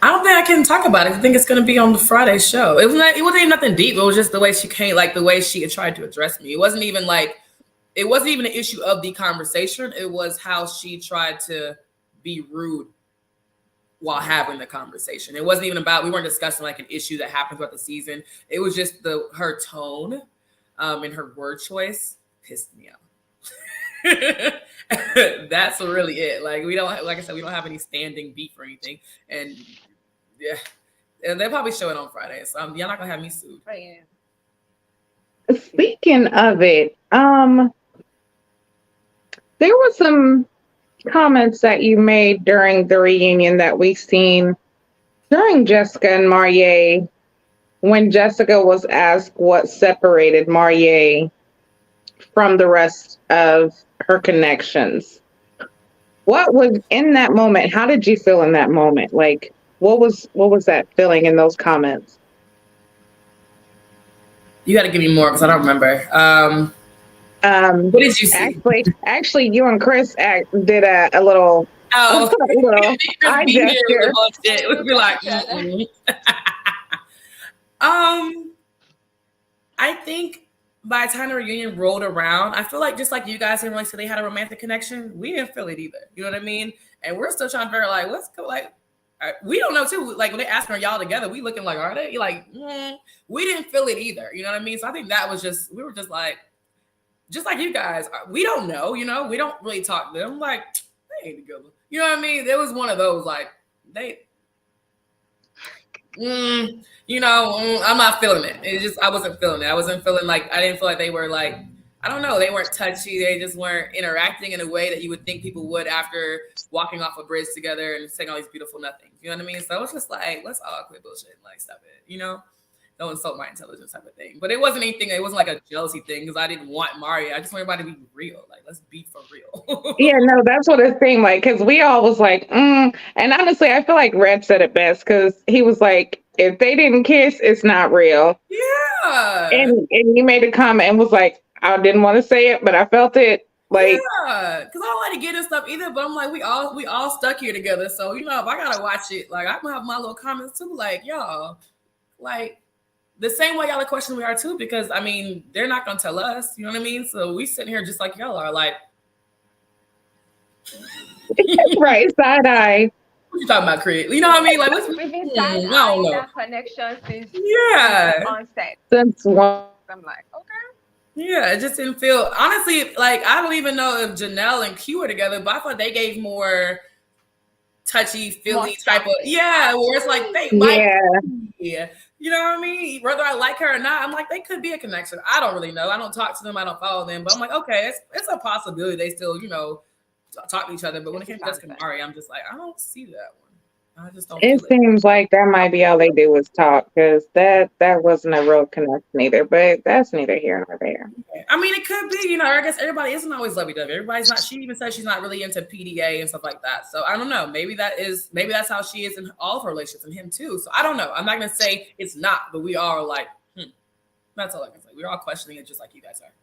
I don't think I can talk about it. I think it's going to be on the Friday show. It wasn't even nothing deep. It was just the way she came, like the way she had tried to address me. It wasn't even an issue of the conversation. It was how she tried to be rude while having the conversation. It wasn't even about, we weren't discussing like an issue that happened throughout the season. It was just her tone and her word choice pissed me off. That's really it. Like I said, we don't have any standing beef or anything. And yeah, and they'll probably show it on Friday. So y'all not gonna have me sued. Right. Speaking of it, there were some comments that you made during the reunion that we seen during Jessica and Maurier, when Jessica was asked what separated Maurier from the rest of her connections. What was in that moment? How did you feel in that moment? Like, what was that feeling in those comments? You got to give me more because I don't remember. What did you see? Actually, you and Chris did a little. Oh, eye gesture. It would be like. I think by the time the reunion rolled around, I feel like just like you guys didn't really say they had a romantic connection, we didn't feel it either. You know what I mean? And we're still trying to figure like what's cool. Like we don't know too. Like when they asked, "Are y'all together?" We looking like, "Are they?" You're like, we didn't feel it either. You know what I mean? So I think that was we were just like you guys. We don't know. You know, we don't really talk to them. Like they ain't together. You know what I mean? There was one of those like they. You know, I'm not feeling it. It just I wasn't feeling it. I wasn't feeling like I didn't feel like they were like I don't know. They weren't touchy. They just weren't interacting in a way that you would think people would after walking off a bridge together and saying all these beautiful nothings. You know what I mean? So it's just like let's all quit bullshit and like stop it. You know, don't insult my intelligence type of thing. But it wasn't anything. It wasn't like a jealousy thing because I didn't want Maurier. I just want everybody to be real. Like let's be for real. Yeah, no, that's what it seemed like because we all was like, And honestly, I feel like Red said it best because he was like, if they didn't kiss, it's not real. Yeah. And he made a comment and was like, I didn't want to say it, but I felt it. Like, yeah, because I don't like to get this stuff either. But I'm like, we all stuck here together. So you know, if I gotta watch it, like I'm gonna have my little comments too. Like y'all, like the same way y'all are questioning we are too. Because I mean, they're not gonna tell us. You know what I mean? So we sitting here just like y'all are. Like, right, side eye. What you talking about, Craig? You know what I mean? Like, we've been side eyeing that connection since onset. Since one. I'm like, okay. Yeah, it just didn't feel honestly like I don't even know if Janelle and Q were together, but I thought they gave more touchy, feely type of where it's like they might be. You know what I mean? Whether I like her or not, I'm like they could be a connection. I don't really know. I don't talk to them. I don't follow them, but I'm like, okay, it's a possibility they still talk to each other. But when it came to Jessica and Maurier, I'm just like I don't see that one. I just don't. It seems like that might be all they do was talk because that wasn't a real connection either. But that's neither here nor there. I mean, it could be. I guess everybody isn't always lovey-dovey. Everybody's not. She even says she's not really into PDA and stuff like that. So I don't know. Maybe that's how she is in all of her relationships and him too. So I don't know. I'm not gonna say it's not, but we are like, that's all I can say. We're all questioning it just like you guys are.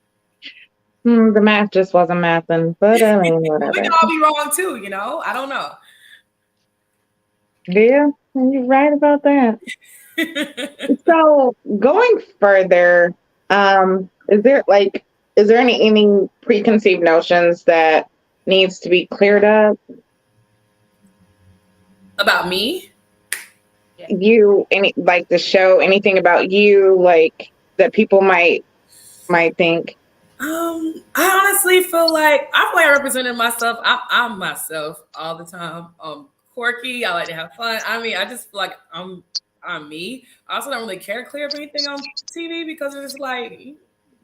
The math just wasn't mathing, but I mean, whatever. We can all be wrong too. I don't know. Yeah, you're right about that. So going further, is there any preconceived notions that needs to be cleared up about me? You the show, anything about you like that people might think? I honestly feel like I represented myself. I'm myself all the time. Quirky. I like to have fun. I mean, I just feel like I'm me. I also don't really care to clear up anything on TV because it's like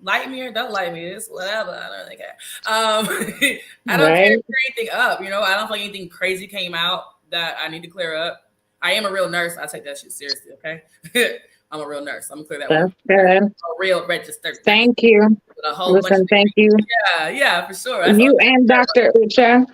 like me or don't like me. It's whatever. I don't really care. I don't care Right? to clear anything up. You know, I don't feel like anything crazy came out that I need to clear up. I am a real nurse. I take that shit seriously. Okay, I'm a real nurse. I'm gonna clear that one. That's good. A real registered nurse Thank you. with a whole bunch of Listen, thank degrees. you. Yeah, for sure. You and Dr. Ucha.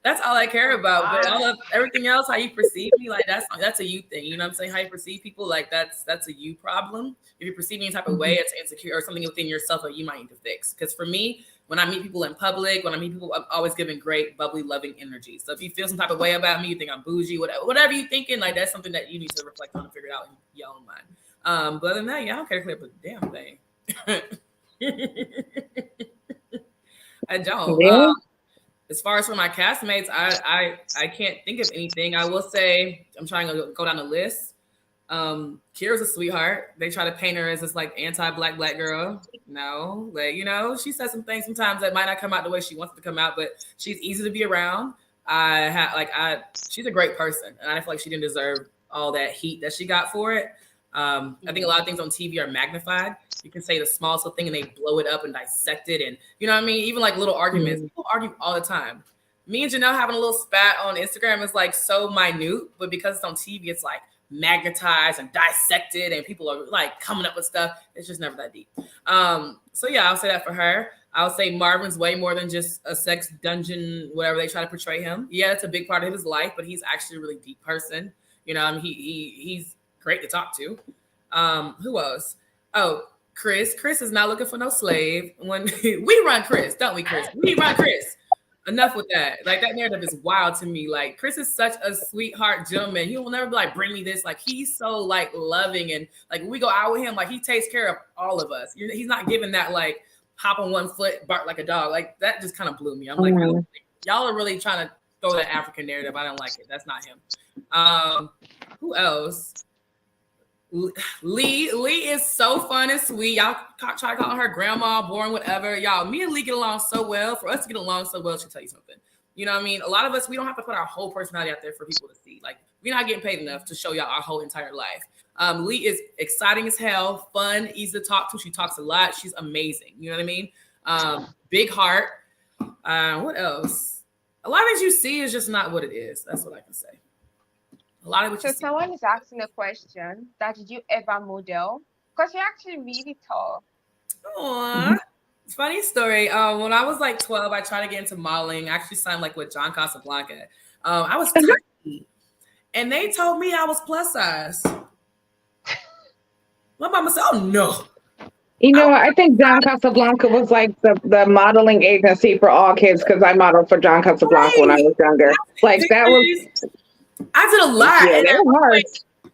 That's all I care Oh about. But God. all of everything else, how you perceive me, like that's a you thing. You know what I'm saying? How you perceive people, like that's a you problem. If you perceive me any type of way, it's insecure or something within yourself that you might need to fix. Because for me, when I meet people in public, when I meet people, I'm always giving great, bubbly, loving energy. So if you feel some type of way about me, you think I'm bougie, whatever you thinking, like that's something that you need to reflect on and figure it out in your own mind. But other than that, yeah, I don't care to clear up a damn thing. I don't. Yeah. As far as for my castmates, I can't think of anything. I will say I'm trying to go down the list. Kira's a sweetheart. They try to paint her as this like anti-black girl. No, like she says some things sometimes that might not come out the way she wants it to come out, but she's easy to be around. She's a great person, and I feel like she didn't deserve all that heat that she got for it. I think a lot of things on TV are magnified. You can say the smallest little thing and they blow it up and dissect it. And you know what I mean? Even like little arguments. People argue all the time. Me and Janelle having a little spat on Instagram is like so minute, but because it's on TV, it's like magnetized and dissected and people are like coming up with stuff. It's just never that deep. So yeah, I'll say that for her. I'll say Marvin's way more than just a sex dungeon, whatever they try to portray him. Yeah, it's a big part of his life, but he's actually a really deep person. You know, I mean, he's great to talk to. Who else? Oh, Chris. Chris is not looking for no slave. When we run Chris, don't we, Chris? We run Chris. Enough with that. Like that narrative is wild to me. Like Chris is such a sweetheart gentleman. He will never be like, bring me this. Like he's so like loving and like when we go out with him, like he takes care of all of us. He's not giving that like hop on one foot, bark like a dog. Like that just kind of blew me. I'm like, y'all are really trying to throw that African narrative. I don't like it. That's not him. Who else? Lee is so fun and sweet. Y'all try to call her grandma, boring, whatever. Y'all, me and Lee get along so well. For us to get along so well, she'll tell you something. You know what I mean? A lot of us, we don't have to put our whole personality out there for people to see. Like, we're not getting paid enough to show y'all our whole entire life. Lee is exciting as hell, fun, easy to talk to. She talks a lot. She's amazing. You know what I mean? Big heart. What else? A lot of things you see is just not what it is. That's what I can say. A lot of what So someone is asking a question that did you ever model? Because you're actually really tall. Aww. Funny story. When I was like 12, I tried to get into modeling. I actually signed like with John Casablanca. I was tiny, and they told me I was plus size. My mama said, "Oh no." You know, I think John Casablanca was like the modeling agency for all kids because I modeled for John Casablanca when I was younger. Like that was. I did a lot. Yeah, they were hard.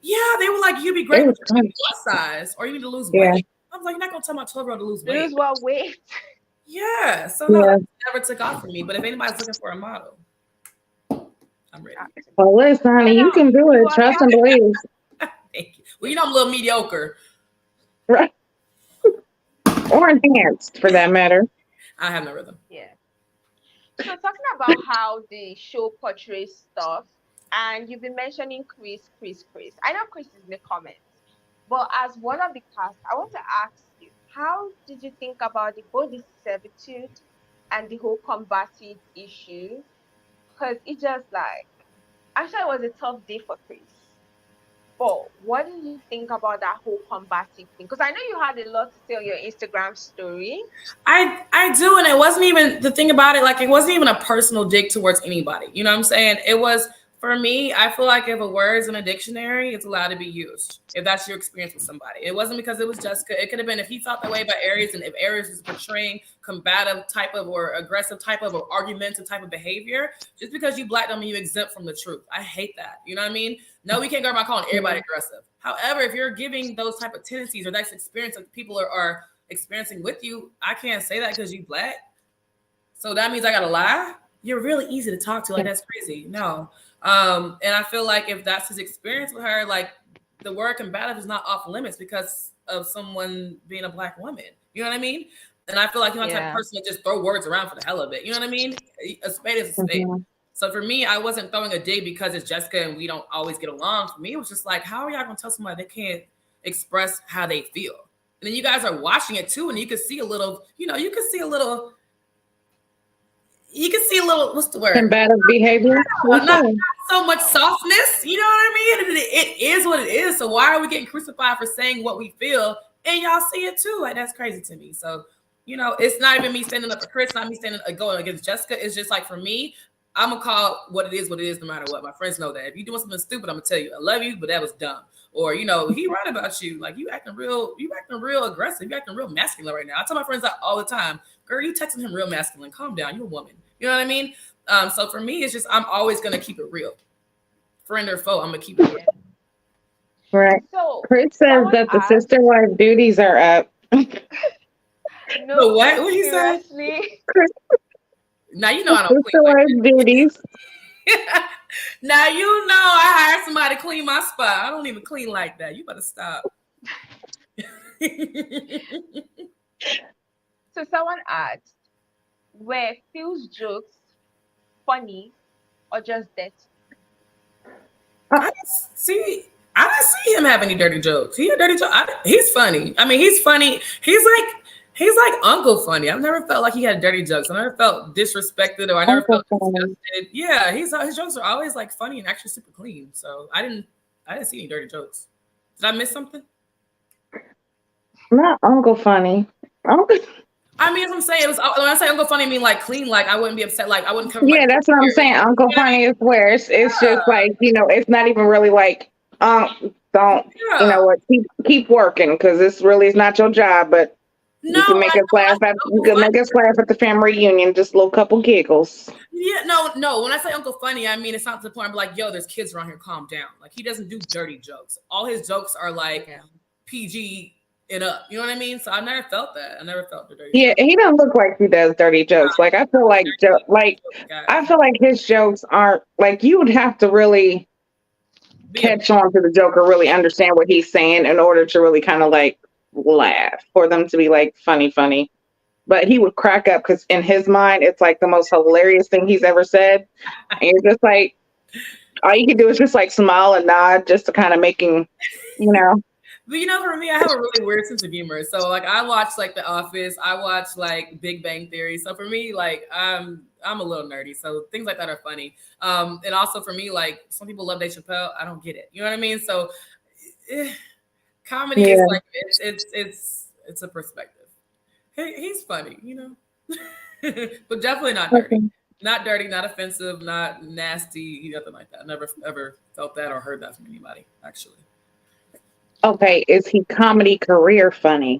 They were like, "You'd be great with plus size, or you need to lose weight." I was like, "You're not gonna tell my 12-year-old to lose weight." Lose what weight? Yeah. So no, that never took off for me. But if anybody's looking for a model, I'm ready. Well, listen, honey, you can do it. Trust and believe. Thank you. Well, I'm a little mediocre. Right. Or enhanced, for that matter. I have no rhythm. Yeah. So talking about how the show portrays stuff, and you've been mentioning Chris. I know Chris is in the comments, but as one of the cast, I want to ask you, how did you think about both the servitude and the whole combative issue? Because it just like, actually it was a tough day for Chris. But what do you think about that whole combative thing? Because I know you had a lot to say on your Instagram story. I do, and it wasn't even the thing about it. Like it wasn't even a personal dig towards anybody. You know what I'm saying? It was for me. I feel like if a word's in a dictionary, it's allowed to be used. If that's your experience with somebody, it wasn't because it was Jessica. It could have been if he felt that way about Aries, and if Aries is portraying combative type of or aggressive type of or argumentative type of behavior. Just because you black don't mean you exempt from the truth. I hate that. You know what I mean? No, we can't go around calling everybody aggressive. However, if you're giving those type of tendencies or that's experience that people are experiencing with you, I can't say that because you black. So that means I gotta lie. You're really easy to talk to. Like that's crazy. No. And I feel like if that's his experience with her, like the word combative is not off limits because of someone being a black woman. You know what I mean? And I feel like you're not the type of Yeah. person to just throw words around for the hell of it. You know what I mean? A spade is a spade. Mhm. So for me, I wasn't throwing a dig because it's Jessica and we don't always get along. For me, it was just like, how are y'all gonna tell somebody they can't express how they feel? And then you guys are watching it too, and you can see a little, you can see a little, what's the word? Combative behavior. Not so much softness, you know what I mean? It is what it is. So why are we getting crucified for saying what we feel? And y'all see it too. Like, that's crazy to me. So, it's not even me standing up for Chris, not me standing going against Jessica. It's just like, for me, I'm gonna call what it is, no matter what. My friends know that. If you're doing something stupid, I'm gonna tell you, I love you, but that was dumb. Or, he right about you. Like, you acting real aggressive. You acting real masculine right now. I tell my friends that all the time. Girl, you texting him real masculine. Calm down. You're a woman. You know what I mean? So for me, it's just, I'm always gonna keep it real. Friend or foe, I'm gonna keep it real. Right. So Chris says that the sister wife duties are up. No, what? What he said? Chris, now you know I don't sister wife duties. Now I hired somebody to clean my spot. I don't even clean like that. You better stop. So someone asked, were Phil's jokes funny or just dirty? I didn't see him have any dirty jokes. He had dirty jokes. He's funny. I mean, he's funny. He's like Uncle Funny. I've never felt like he had dirty jokes. I never felt disrespected, or I never felt disgusted. Yeah, his jokes are always like funny and actually super clean. So I didn't see any dirty jokes. Did I miss something? Not Uncle Funny. I mean, as I'm saying, when I say Uncle Funny, I mean like clean. Like, I wouldn't be upset. Like, I wouldn't cover. Yeah, that's what I'm saying. Uncle Funny is where it's just like, it's not even really like, don't you know what? Keep working, because this really is not your job. But you can make us laugh at the family reunion. Just a little couple giggles. Yeah, no. When I say Uncle Funny, I mean it's not to the point. I'm like, yo, there's kids around here. Calm down. Like, he doesn't do dirty jokes. All his jokes are like PG. It up, you know what I mean? So I never felt that. I never felt the dirty. Yeah, jokes. He doesn't look like he does dirty jokes. Like, I feel like his jokes aren't like, you would have to really catch on to the joke or really understand what he's saying in order to really kind of like laugh, for them to be like funny. But he would crack up because in his mind it's like the most hilarious thing he's ever said, and you're just like, all you can do is just like smile and nod just to kind of making, But for me, I have a really weird sense of humor. So like, I watch like The Office, I watch like Big Bang Theory. So for me, like, I'm a little nerdy. So things like that are funny. And also for me, like, some people love Dave Chappelle. I don't get it. You know what I mean? So comedy is like, it's a perspective. He's funny, but definitely not dirty. Okay. Not dirty, not offensive, not nasty, nothing like that. I never ever felt that or heard that from anybody, actually. Okay, is he comedy career funny?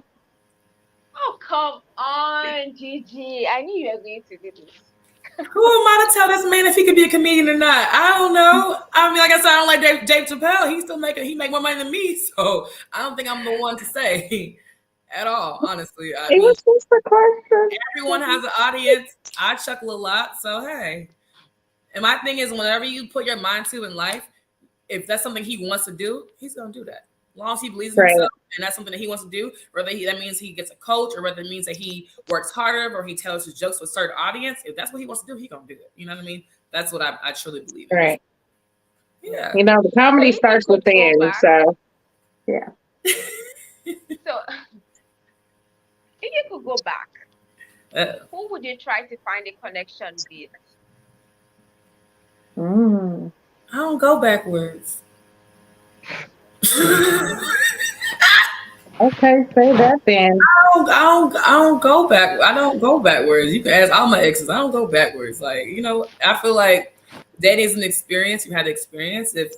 Oh, come on, Gigi. I knew you were going to do this. Who am I to tell this man if he could be a comedian or not? I don't know. I mean, like I said, I don't like Dave Chappelle. He make more money than me, so I don't think I'm the one to say at all, honestly. It was just a question. Everyone has an audience. I chuckle a lot, so hey. And my thing is, whenever you put your mind to in life, if that's something he wants to do, he's gonna do that. As long as he believes in himself and that's something that he wants to do, whether that means he gets a coach or whether it means that he works harder or he tells his jokes to a certain audience, if that's what he wants to do, he's gonna do it. You know what I mean? That's what I truly believe in. Right. Yeah. The comedy starts within, so yeah. So if you could go back, who would you try to find a connection with? I don't go backwards. Okay, say that then. I don't go back. I don't go backwards. You can ask all my exes. I don't go backwards. Like, I feel like dating is an experience. You had to experience. If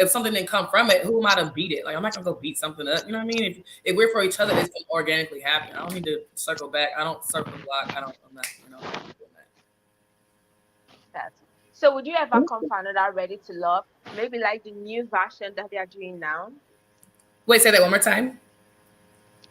something didn't come from it, who am I to beat it? Like, I'm not gonna go beat something up. You know what I mean? If we're for each other, it's gonna organically happen. I don't need to circle back. I don't circle the block. I'm not doing that. So would you ever come for another Ready to Love? Maybe like the new version that they are doing now? Wait, say that one more time.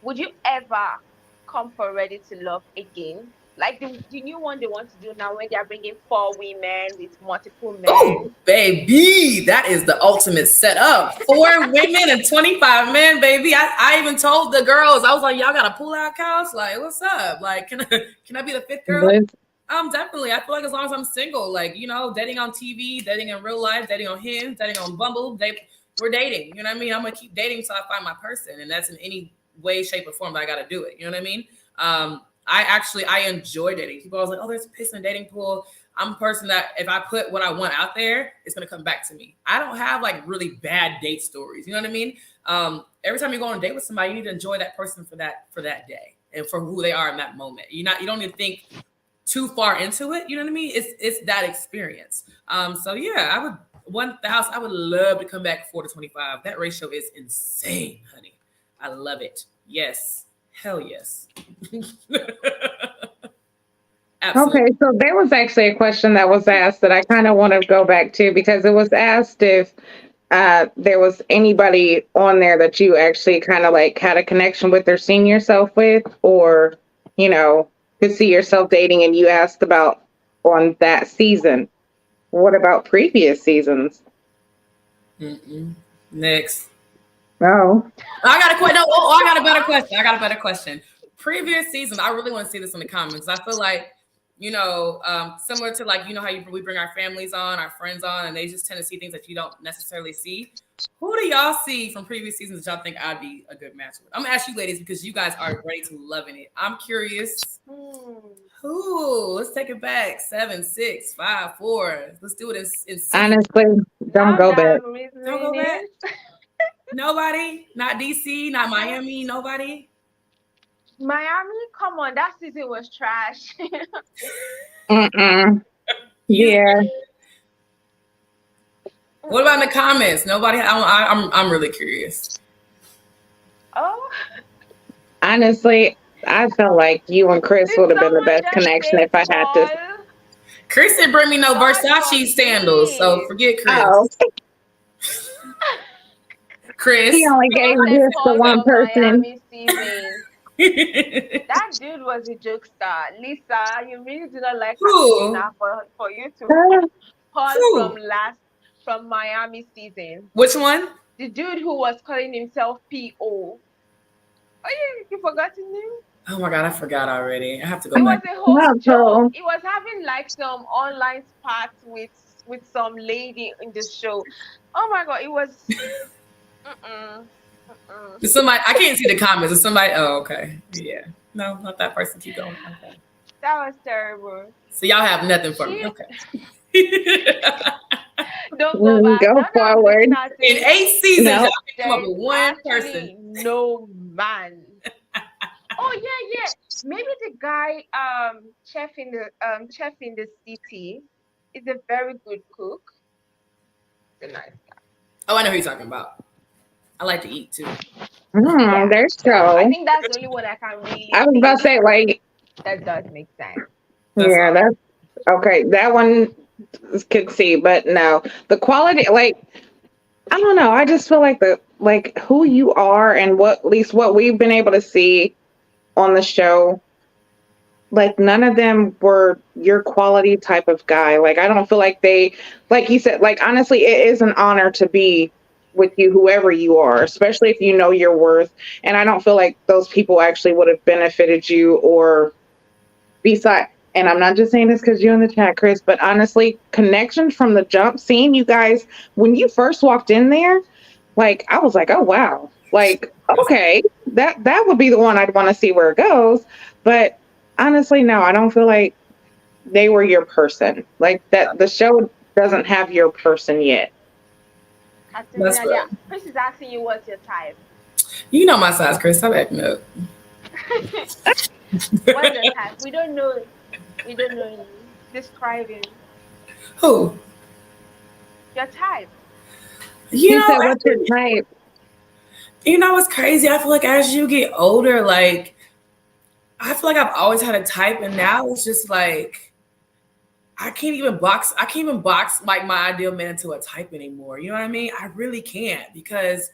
Would you ever come for Ready to Love again? Like the new one they want to do now when they are bringing 4 women with multiple Oh, men. baby, that is the ultimate setup. 4 women and 25 men, baby. I even told the girls, I was like, y'all got a pull-out couch? Like, what's up? Like, can I be the fifth girl? But Definitely. I feel like as long as I'm single, like, dating on TV, dating in real life, dating on Hinge, dating on Bumble, we're dating. You know what I mean? I'm gonna keep dating till I find my person, and that's in any way, shape, or form that I gotta do it. You know what I mean? I enjoy dating. People always like, oh, there's a piss in a dating pool. I'm a person that if I put what I want out there, it's gonna come back to me. I don't have like really bad date stories. You know what I mean? Every time you go on a date with somebody, you need to enjoy that person for that day and for who they are in that moment. You don't need to think too far into it. You know what I mean? It's that experience. So yeah, I would 1,000. I would love to come back 4 to 25. That ratio is insane, honey. I love it. Yes, hell yes. Absolutely. okay, so there was actually a question that was asked that I kind of want to go back to because it was asked if there was anybody on there that you actually kind of like had a connection with or seen yourself with, or you know, could see yourself dating, and you asked about on that season. What about previous seasons? Mm-mm. Next. Oh, I got a question. No, I got a better question. Previous seasons, I really want to see this in the comments. I feel like, similar to like, how we bring our families on, our friends on, and they just tend to see things that you don't necessarily see. Who do y'all see from previous seasons that y'all think I'd be a good match with? I'm gonna ask you ladies because you guys are great to loving it. I'm curious. Who? Let's take it back. 7, 6, 5, 4. Let's do it in honestly, don't go back. Don't go back. Nobody? Not DC? Not Miami? Nobody? Miami, come on, that season was trash. Yeah. What about in the comments? Nobody? I'm really curious. Oh, Honestly, I felt like you and Chris would have been the best connection if I had to. Chris didn't bring me no Versace sandals, so forget Chris. Oh, Chris. he only gave this to one person. Miami season. That dude was a jokester. Lisa, you really do not like Katarina for you to pause from Miami season. Which one? The dude who was calling himself PO. Oh, you forgot his name? Oh my God, I forgot already. I have to go it back. Was a whole joke. It was having like some online spats with some lady in the show. Oh my God, it was. Somebody, I can't see the comments. Is somebody? Oh, okay. Yeah. No, not that person. Keep going. Okay. That was terrible. So y'all have nothing for me. Okay. Don't go back. Go forward. In 8 seasons, y'all came up with one person. No man. Oh yeah. Maybe the guy, chef in the city, is a very good cook. He's a nice guy. Oh, I know who you're talking about. I like to eat too. There's so. I think that's the only one I can really. I was about to say like. That does make sense. That's okay. That one could see, but no, the quality, like, I don't know. I just feel like who you are and at least what we've been able to see on the show, like none of them were your quality type of guy. Like, I don't feel like they, like you said, like, honestly, it is an honor to be with you, whoever you are, especially if you know your worth. And I don't feel like those people actually would have benefited you or beside. And I'm not just saying this because you're in the chat, Chris, but honestly, connections from the jump, seeing you guys, when you first walked in there, like, I was like, oh, wow. Like, okay, that would be the one I'd want to see where it goes. But honestly, no, I don't feel like they were your person. Like, that the show doesn't have your person yet. That's right. Chris is asking you what's your type. You know my size, Chris. I'm acting up. What's your type? We don't know you. Describe him. Who? Your type. You said what's your type? You know what's crazy? I feel like as you get older, like, I feel like I've always had a type, and now it's just like I can't even box like my ideal man into a type anymore. You know what I mean? I really can't, because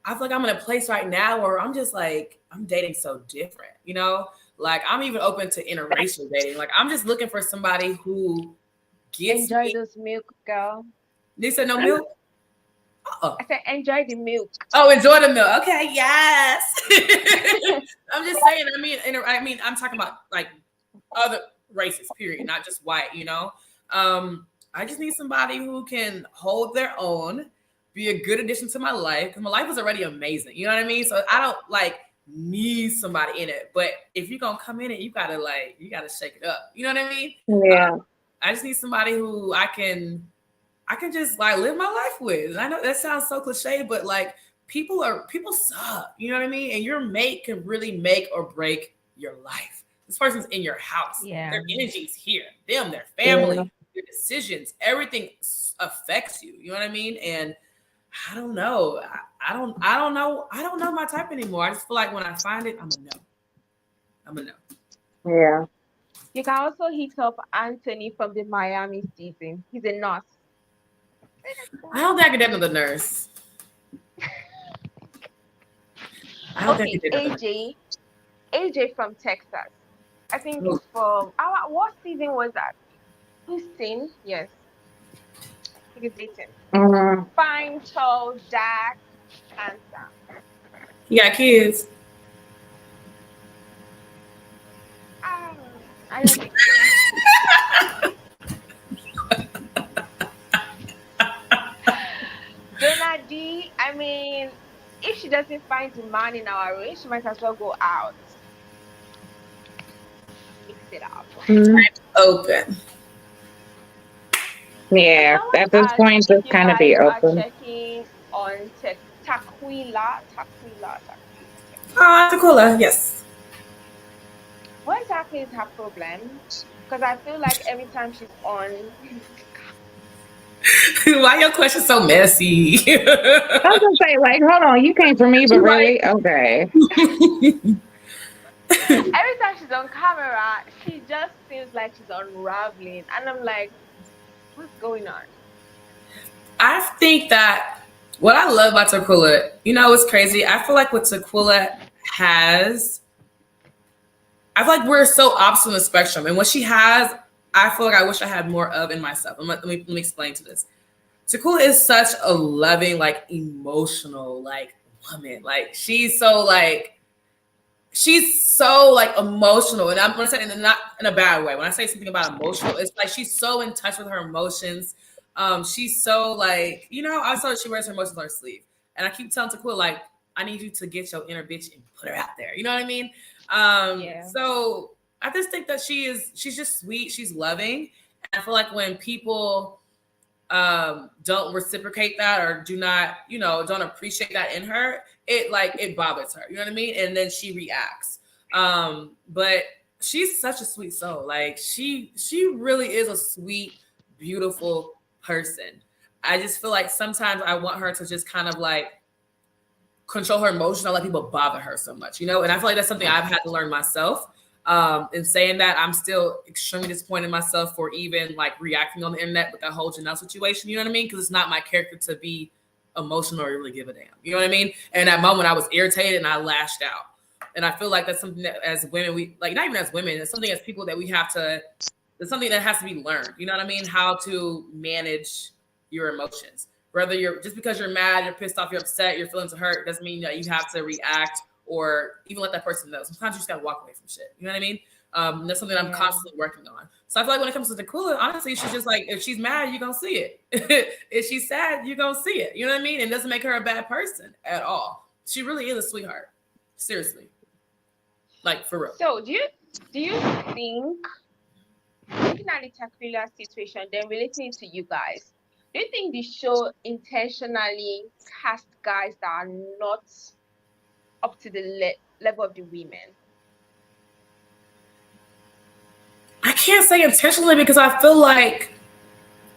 I feel like I'm in a place right now where I'm just like, I'm dating so different, you know? Like I'm even open to interracial dating. Like I'm just looking for somebody who gets Enjoy me. those milk, girl. They said no milk. Oh, I said enjoy the milk. oh, enjoy the milk. Okay, yes. I'm just saying. I'm talking about like other races. Period, not just white. You know. I just need somebody who can hold their own, be a good addition to my life. Because my life is already amazing. You know what I mean? So I don't like need somebody in it. But if you're gonna come in it, you gotta shake it up. You know what I mean? Yeah. I just need somebody who I can just like live my life with. I know that sounds so cliche, but like people suck. You know what I mean? And your mate can really make or break your life. This person's in your house. Yeah. Their energy's here. Them, their Yeah. family, your decisions, everything affects you. You know what I mean? And I don't know. I don't know my type anymore. I just feel like when I find it, I'm a no. Yeah. You can also hit up Anthony from the Miami season. He's a nurse. I don't think I could date another nurse. I don't think I Okay, could date another nurse. AJ from Texas. I think it's from what season was that? Houston, yes. He's dating. Mhm. Fine, tall, dark, handsome. You got kids. I don't think so. Donna D, I mean, if she doesn't find the man in our race, she might as well go out. Mix it up. Mhm. Open. Yeah. Someone At this asked point, if just you kind of guys be are open. checking on Taquilla. Ah, Taquilla, yes. What exactly is her problem? Because I feel like every time she's on, Why your question so messy? I was gonna say, like, hold on, you came for me, but Like- really, okay. every time she's on camera, she just seems like she's unraveling. And I'm like, what's going on? I think that what I love about Taquilla, you know, it's crazy. I feel like what Taquilla has, I feel like we're so opposite on the spectrum. And what she has, I feel like I wish I had more of in myself. Let me explain to this. Taquilla is such a loving, like emotional, like woman. Like she's so like emotional, and I'm gonna say it not in a bad way. When I say something about emotional, it's like she's so in touch with her emotions. She's so like, you know, I saw that she wears her emotions on her sleeve, and I keep telling Taquilla like, I need you to get your inner bitch and put her out there. You know what I mean? Yeah. So I just think that she's just sweet. She's loving, and I feel like when people don't reciprocate that or do not, you know, don't appreciate that in her, it bothers her. You know what I mean? And then she reacts. But she's such a sweet soul. Like she really is a sweet, beautiful person. I just feel like sometimes I want her to just kind of like control her emotions, not let people bother her so much, you know? And I feel like that's something I've had to learn myself. In saying that, I'm still extremely disappointed in myself for even like reacting on the internet with that whole Janelle situation. You know what I mean? Because it's not my character to be emotional or really give a damn. You know what I mean? And in that moment, I was irritated and I lashed out. And I feel like that's something that as women, we like, not even as women, it's something as people that we have to, it's something that has to be learned. You know what I mean? How to manage your emotions. Whether you're just because you're mad, you're pissed off, you're upset, your feelings are hurt, doesn't mean that you have to react or even let that person know. Sometimes you just gotta walk away from shit. You know what I mean? That's something I'm constantly working on. So I feel like when it comes to Taquilla, honestly, she's just like, if she's mad, you're gonna see it. If she's sad, you're gonna see it. You know what I mean? It doesn't make her a bad person at all. She really is a sweetheart. Seriously. Like for real. So do you think, looking at the Taquilla situation, then relating it to you guys, do you think the show intentionally cast guys that are not up to the level of the women? I can't say intentionally because I feel like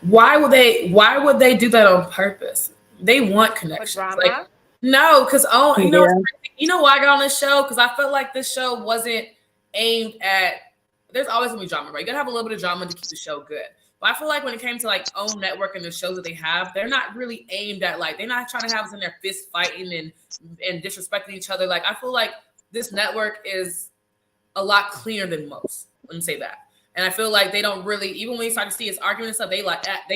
why would they do that on purpose? They want connections. For drama? Like, no, because you know why I got on this show? Because I felt like this show wasn't aimed at. There's always gonna be drama, right? You gotta have a little bit of drama to keep the show good. But I feel like when it came to like OWN Network and the shows that they have, they're not really aimed at like they're not trying to have us in their fist fighting and disrespecting each other. Like I feel like this network is a lot cleaner than most. Let me say that. And I feel like they don't really, even when you start to see his argument and stuff, they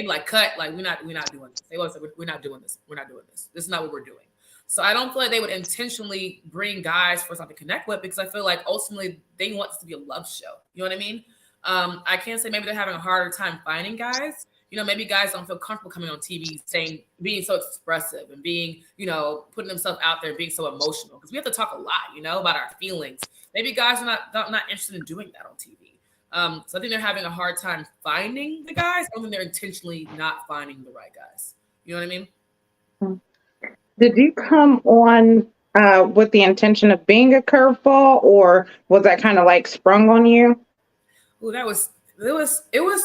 be like cut, like we're not doing this. They always say we're not doing this. We're not doing this. This is not what we're doing. So I don't feel like they would intentionally bring guys for something to connect with, because I feel like ultimately they want this to be a love show. You know what I mean? I can't say maybe they're having a harder time finding guys. You know, maybe guys don't feel comfortable coming on TV being so expressive and being, you know, putting themselves out there and being so emotional, because we have to talk a lot, you know, about our feelings. Maybe guys are not interested in doing that on TV. So I think they're having a hard time finding the guys. I don't think they're intentionally not finding the right guys. You know what I mean? Did you come on with the intention of being a curveball, or was that kind of like sprung on you? Oh, it was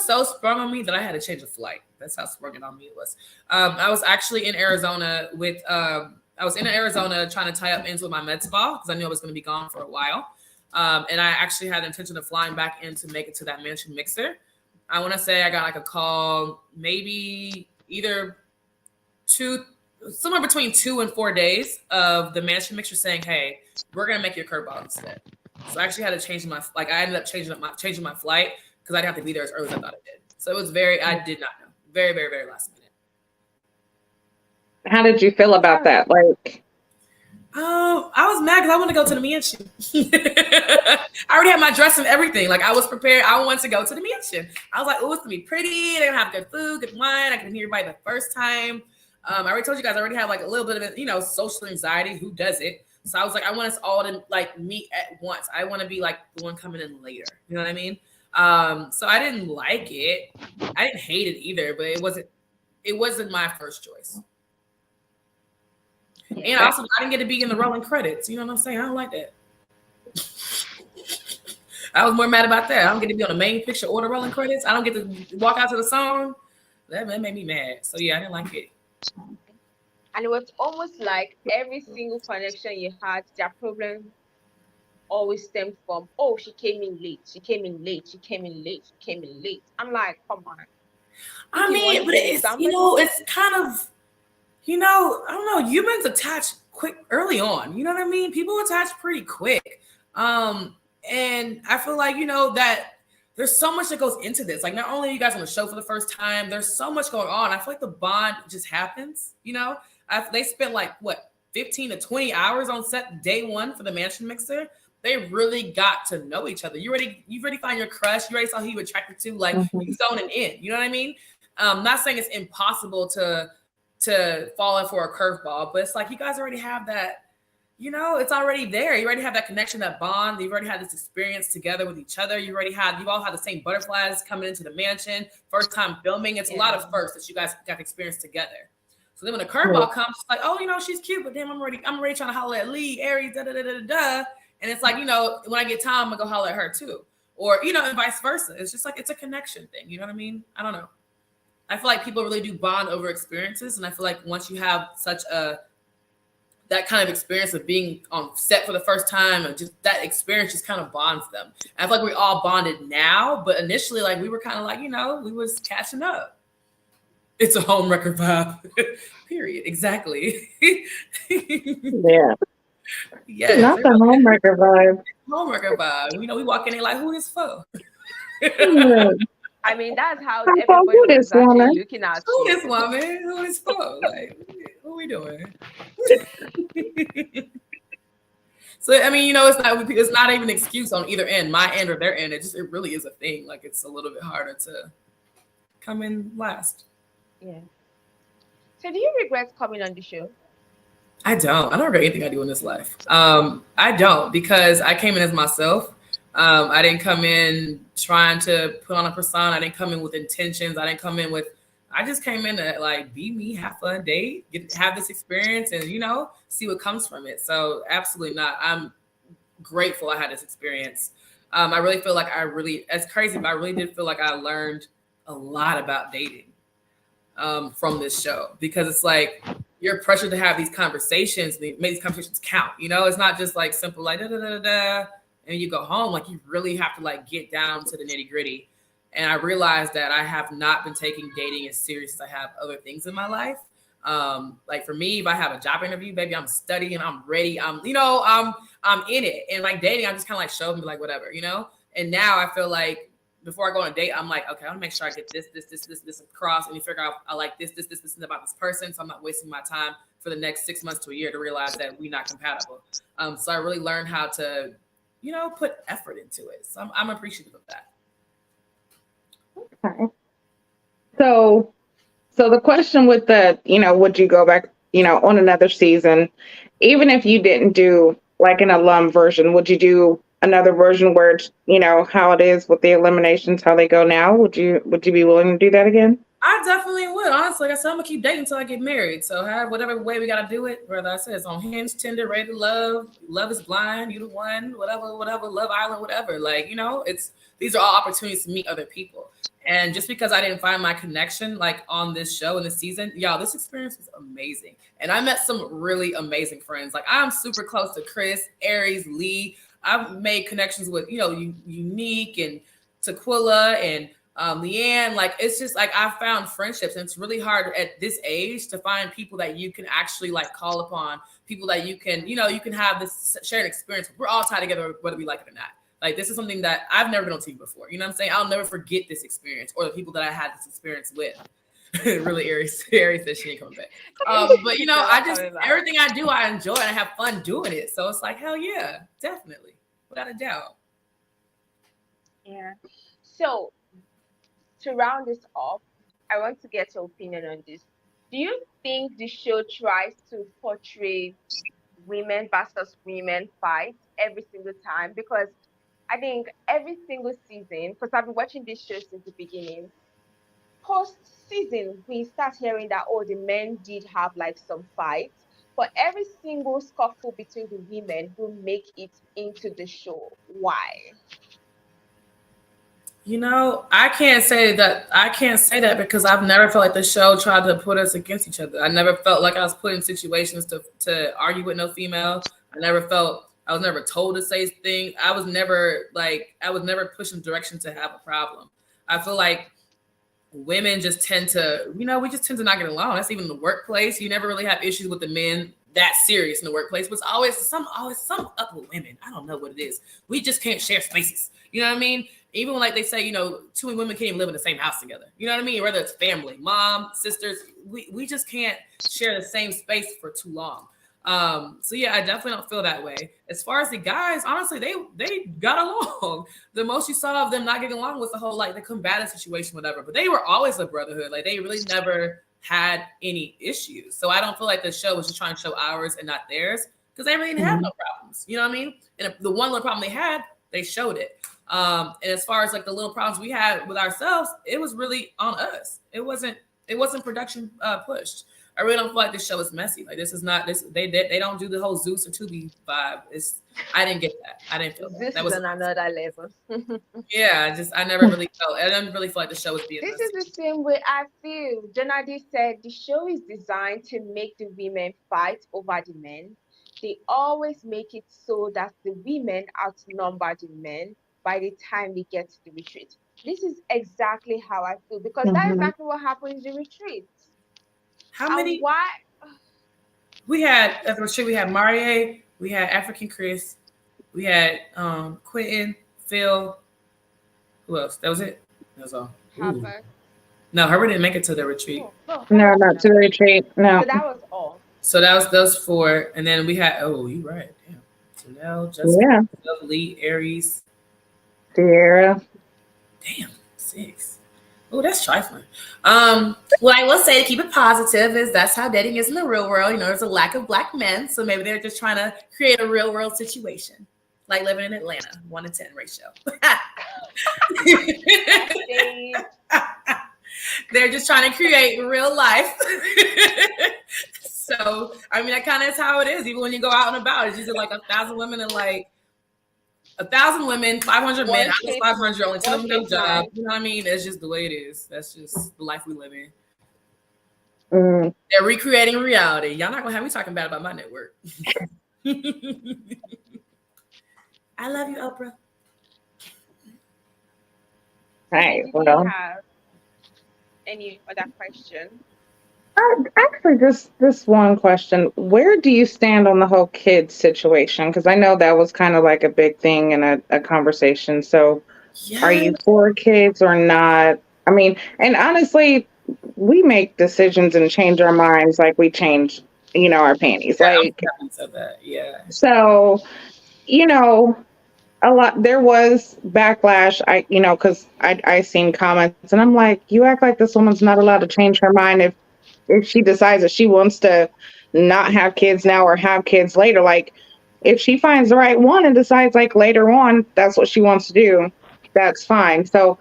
so sprung on me that I had to change a flight. That's how sprung it on me it was. I was actually in Arizona trying to tie up ends with my med spa, because I knew I was going to be gone for a while. And I actually had the intention of flying back in to make it to that mansion mixer. I want to say I got like a call, maybe either somewhere between 2 and 4 days of the mansion mixer saying, "Hey, we're gonna make your curveball instead." So I actually had to change I ended up changing my flight, because I'd have to be there as early as I thought I did. So it was I did not know. Very, very, very last minute. How did you feel about that? Like, I was mad because I wanted to go to the mansion. I already had my dress and everything. Like, I was prepared. I wanted to go to the mansion. I was like, "Oh, it's gonna be pretty. They're gonna have good food, good wine. I can hear everybody the first time." I already told you guys I already have like a little bit of it, you know, social anxiety. Who does it? So I was like, I want us all to like meet at once. I want to be like the one coming in later. You know what I mean? So I didn't like it. I didn't hate it either, but it wasn't my first choice. And also, I didn't get to be in the rolling credits. You know what I'm saying? I don't like that. I was more mad about that. I don't get to be on the main picture or the rolling credits. I don't get to walk out to the song. That made me mad. So yeah, I didn't like it. And it was almost like every single connection you had, their problem always stemmed from, "Oh, she came in late. She came in late. She came in late. She came in late." I'm like, come on. I mean, but it's you know, it's kind of, you know, I don't know. Humans attach quick early on. You know what I mean? People attach pretty quick. And I feel like, you know, that there's so much that goes into this. Like, not only are you guys on the show for the first time, there's so much going on. I feel like the bond just happens, you know? They spent like, 15 to 20 hours on set day one for the mansion mixer. They really got to know each other. You already find your crush. You already saw who you attracted to. Like, you zoning in. You know what I mean? Not saying it's impossible to fall in for a curveball, but it's like you guys already have that, you know, it's already there. You already have that connection, that bond. You've already had this experience together with each other. You all had the same butterflies coming into the mansion, first time filming. It's a lot of firsts that you guys got to experience together. So then when a curveball comes, it's like, oh, you know, she's cute, but damn, I'm already trying to holler at Lee, Aries, da. And it's like, you know, when I get time, I'm gonna go holler at her too. Or, you know, and vice versa. It's just like, it's a connection thing. You know what I mean? I don't know. I feel like people really do bond over experiences. And I feel like once you have that kind of experience of being on set for the first time, and just that experience just kind of bonds them. I feel like we all bonded now, but initially, like, we were kind of like, you know, we was catching up. It's a home record vibe. Period. Exactly. yeah. Yeah. Not the home record vibe. Home record vibe. You know, we walk in there like, who this for? I mean, that's how everybody was actually looking at you. Who this woman? Who is for? Like, what are we doing? So, I mean, you know, it's not even an excuse on either end, my end or their end. It really is a thing. Like, it's a little bit harder to come in last. Yeah. So do you regret coming on the show? I don't regret anything I do in this life. I don't, because I came in as myself. I didn't come in trying to put on a persona. I didn't come in with intentions. I just came in to like be me, have fun, date, have this experience, and, you know, see what comes from it. So absolutely not. I'm grateful I had this experience. I really feel like it's crazy, but I really did feel like I learned a lot about dating from this show, because it's like you're pressured to have these conversations, make these conversations count. You know, it's not just like simple like da and you go home. Like, you really have to like get down to the nitty gritty. And I realized that I have not been taking dating as serious as I have other things in my life. Like, for me, if I have a job interview, baby, I'm studying, I'm ready. I'm I'm in it. And like dating, I just kind of like show them like whatever, you know? And now I feel like before I go on a date, I'm like, okay, I want to make sure I get this across, and you figure out I like this about this person, so I'm not wasting my time for the next 6 months to a year to realize that we're not compatible. So I really learned how to, you know, put effort into it. So I'm appreciative of that. Okay. So the question with the, would you go back, on another season, even if you didn't do like an alum version, would you do another version where it's, how it is with the eliminations, how they go now? Would you be willing to do that again? I definitely would. Honestly, like I said, I'm gonna keep dating until I get married. So have whatever way we gotta do it, whether I said it's on Hinge, Tinder, Ready to Love, Love is Blind, You the One, whatever, Love Island, whatever. Like, these are all opportunities to meet other people. And just because I didn't find my connection like on this show in this season, y'all, this experience was amazing. And I met some really amazing friends. Like I'm super close to Chris, Aries, Lee. I've made connections with, Eunik and Taquilla and Leiann. Like it's just like I found friendships, and it's really hard at this age to find people that you can actually like call upon, people that you can, you can have this shared experience. We're all tied together whether we like it or not. Like this is something that I've never been on TV before. You know what I'm saying? I'll never forget this experience or the people that I had this experience with. Really, Aries said she ain't coming back. But I just everything I do, I enjoy and I have fun doing it. So it's like hell yeah, definitely, without a doubt. Yeah. So to round this up, I want to get your opinion on this. Do you think the show tries to portray women versus women fight every single time? Because I think every single season, because I've been watching this show since the beginning, post season, we start hearing that, oh, the men did have like some fights, but every single scuffle between the women will make it into the show. Why? I can't say that. I can't say that because I've never felt like the show tried to put us against each other. I never felt like I was put in situations to argue with no female. I was never told to say things. I was never pushed in direction to have a problem. I feel like women just tend to, we just tend to not get along. That's even in the workplace. You never really have issues with the men that serious in the workplace, but it's always some up with women. I don't know what it is. We just can't share spaces. You know what I mean? Even when like they say, two women can't even live in the same house together. You know what I mean? Whether it's family, mom, sisters, we just can't share the same space for too long. So yeah, I definitely don't feel that way. As far as the guys, honestly, they got along. The most you saw of them not getting along was the whole like the combative situation, whatever. But they were always a brotherhood. Like they really never had any issues. So I don't feel like the show was just trying to show ours and not theirs because they really didn't have no problems. You know what I mean? And the one little problem they had, they showed it. And as far as like the little problems we had with ourselves, it was really on us. It wasn't production pushed. I really don't feel like this show is messy. Like this is not this. They don't do the whole Zeus or Tubi vibe. I didn't get that. I didn't feel that. This That is was on another level. yeah. I never really felt. I didn't really feel like the show was being. This messy. is the same way I feel. Janelle said the show is designed to make the women fight over the men. They always make it so that the women outnumber the men by the time we get to the retreat. This is exactly how I feel because that's exactly what happens in the retreat. How many? Why? We had at the retreat. We had Maurier. We had African Chris. We had Quinton, Phil. Who else? That was it. That's all. Herbert. No, Herbert didn't make it to the retreat. No, not to the retreat. No. So that was all. So that was those four, and then we had. Oh, you right. Damn. Janelle, Justin, Lee, Aries, Keyra. Damn, 6. Oh, that's trifling. What I will say to keep it positive is that's how dating is in the real world. There's a lack of Black men, so maybe they're just trying to create a real world situation, like living in Atlanta, 1 to 10 ratio. They're just trying to create real life. So, I mean, that kind of is how it is. Even when you go out and about, it's usually like 1,000 women and like 1,000 women, 500 men. Out of 500, only 2 of them get jobs. You know what I mean? It's just the way it is. That's just the life we live in. They're recreating reality. Y'all not gonna have me talking bad about my network. I love you, Oprah. Right. Do you have any other question? Actually, just this one question. Where do you stand on the whole kids situation? Because I know that was kind of like a big thing in a conversation. So are Yeah, you for kids or not? I mean, and honestly, we make decisions and change our minds like we change, our panties. I'm Like, happy said that. Yeah. so, you know, a lot, there was backlash. Because I seen comments and I'm like, you act like this woman's not allowed to change her mind if she decides that she wants to not have kids now or have kids later. Like, if she finds the right one and decides like later on that's what she wants to do, that's fine. So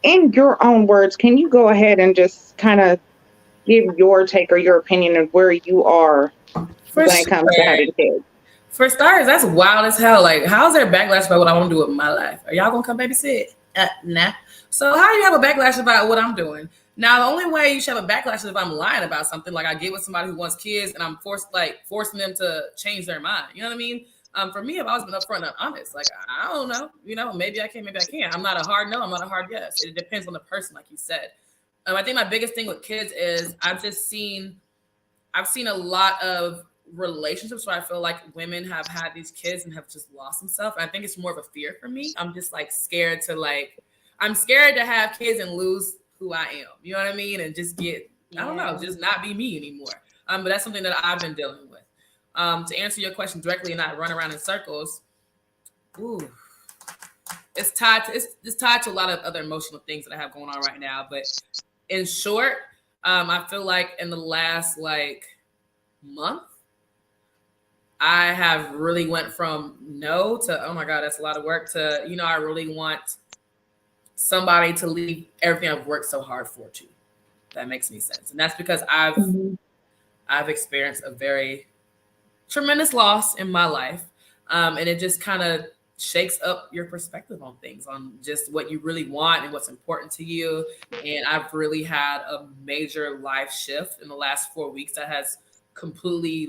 in your own words, can you go ahead and just kind of give your take or your opinion of where you are For when it sure. comes to having kids? For starters, that's wild as hell. Like, how's there backlash about what I want to do with my life? Are y'all gonna come babysit? Nah. So how do you have a backlash about what I'm doing? Now, the only way you should have a backlash is if I'm lying about something. Like I get with somebody who wants kids and I'm forcing them to change their mind. You know what I mean? For me, I've always been upfront and honest. Like I don't know. Maybe I can, maybe I can't. I'm not a hard no. I'm not a hard yes. It depends on the person, like you said. I think my biggest thing with kids is I've seen a lot of relationships where I feel like women have had these kids and have just lost themselves. And I think it's more of a fear for me. I'm just like scared to I'm scared to have kids and lose who I am. You know what I mean? And just I don't know, just not be me anymore. But that's something that I've been dealing with. To answer your question directly and not run around in circles, ooh, it's tied to a lot of other emotional things that I have going on right now. But in short, I feel like in the last month, I have really went from no to oh my god, that's a lot of work to I really want somebody to leave everything I've worked so hard for to. That makes any sense, and that's because Mhm. I've experienced a very tremendous loss in my life, and it just kind of shakes up your perspective on things, on just what you really want and what's important to you. And I've really had a major life shift in the last 4 weeks that has completely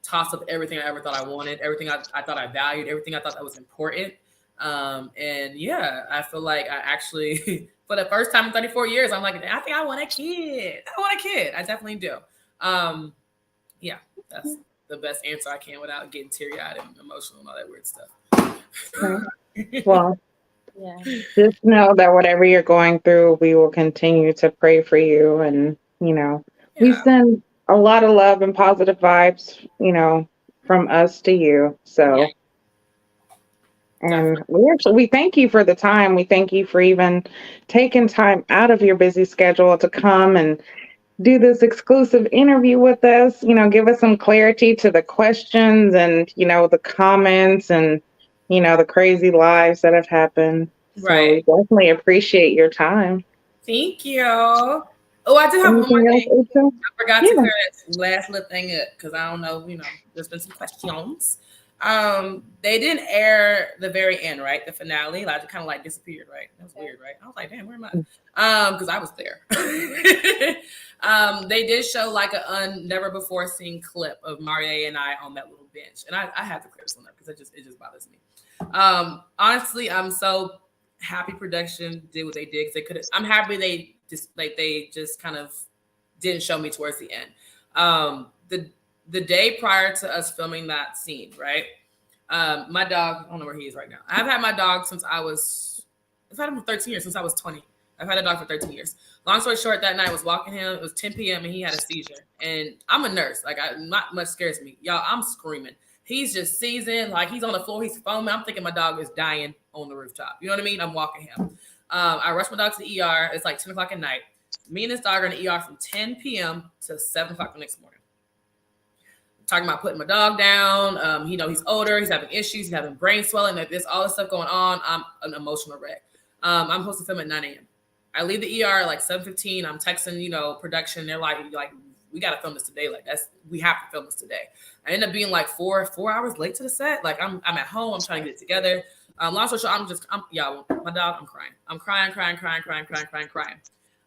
tossed up everything I ever thought I wanted, everything I thought I valued, everything I thought that was important. And yeah, I feel like I actually, for the first time in 34 years, I'm like, I think I want a kid. I want a kid. I definitely do. Yeah, that's the best answer I can without getting teary eyed and emotional and all that weird stuff. Okay. Well, Yeah. just know that whatever you're going through, we will continue to pray for you. And, we Yeah. send a lot of love and positive vibes, from us to you. Yeah, So, definitely. and we thank you for the time. We thank you for even taking time out of your busy schedule to come and do this exclusive interview with us, give us some clarity to the questions and, the comments and, the crazy lives that have happened. So we Right. definitely appreciate your time. Thank you. Oh, I do have one more Anything else, thing. Issa? I forgot to Yeah. clear that last little thing up because I don't know, there's been some questions. They didn't air the very end, right? The finale, like kind of disappeared, right? That was weird, right? I was like, damn, where am I? Because I was there. They did show a never before seen clip of Maurier and I on that little bench, and I had to clear this one up because it just bothers me. Honestly, I'm so happy production did what they did because they could. I'm happy they just kind of didn't show me towards the end. The day prior to us filming that scene, right? My dog, I don't know where he is right now. I've had my dog I've had him for 13 years, since I was 20. I've had a dog for 13 years. Long story short, that night I was walking him. It was 10 p.m. and he had a seizure. And I'm a nurse. Not much scares me. Y'all, I'm screaming. He's just seizing. He's on the floor. He's foaming. I'm thinking my dog is dying on the rooftop. You know what I mean? I'm walking him. I rushed my dog to the ER. It's 10 o'clock at night. Me and this dog are in the ER from 10 p.m. to 7 o'clock the next morning. Talking about putting my dog down. He's older. He's having issues. He's having brain swelling. There's all this stuff going on. I'm an emotional wreck. I'm supposed to film at 9 a.m. I leave the ER at 7:15. I'm texting, production. They're like, we got to film this today. We have to film this today. I end up being 4 hours late to the set. I'm at home. I'm trying to get it together. Long story short, y'all, my dog, I'm crying. I'm crying.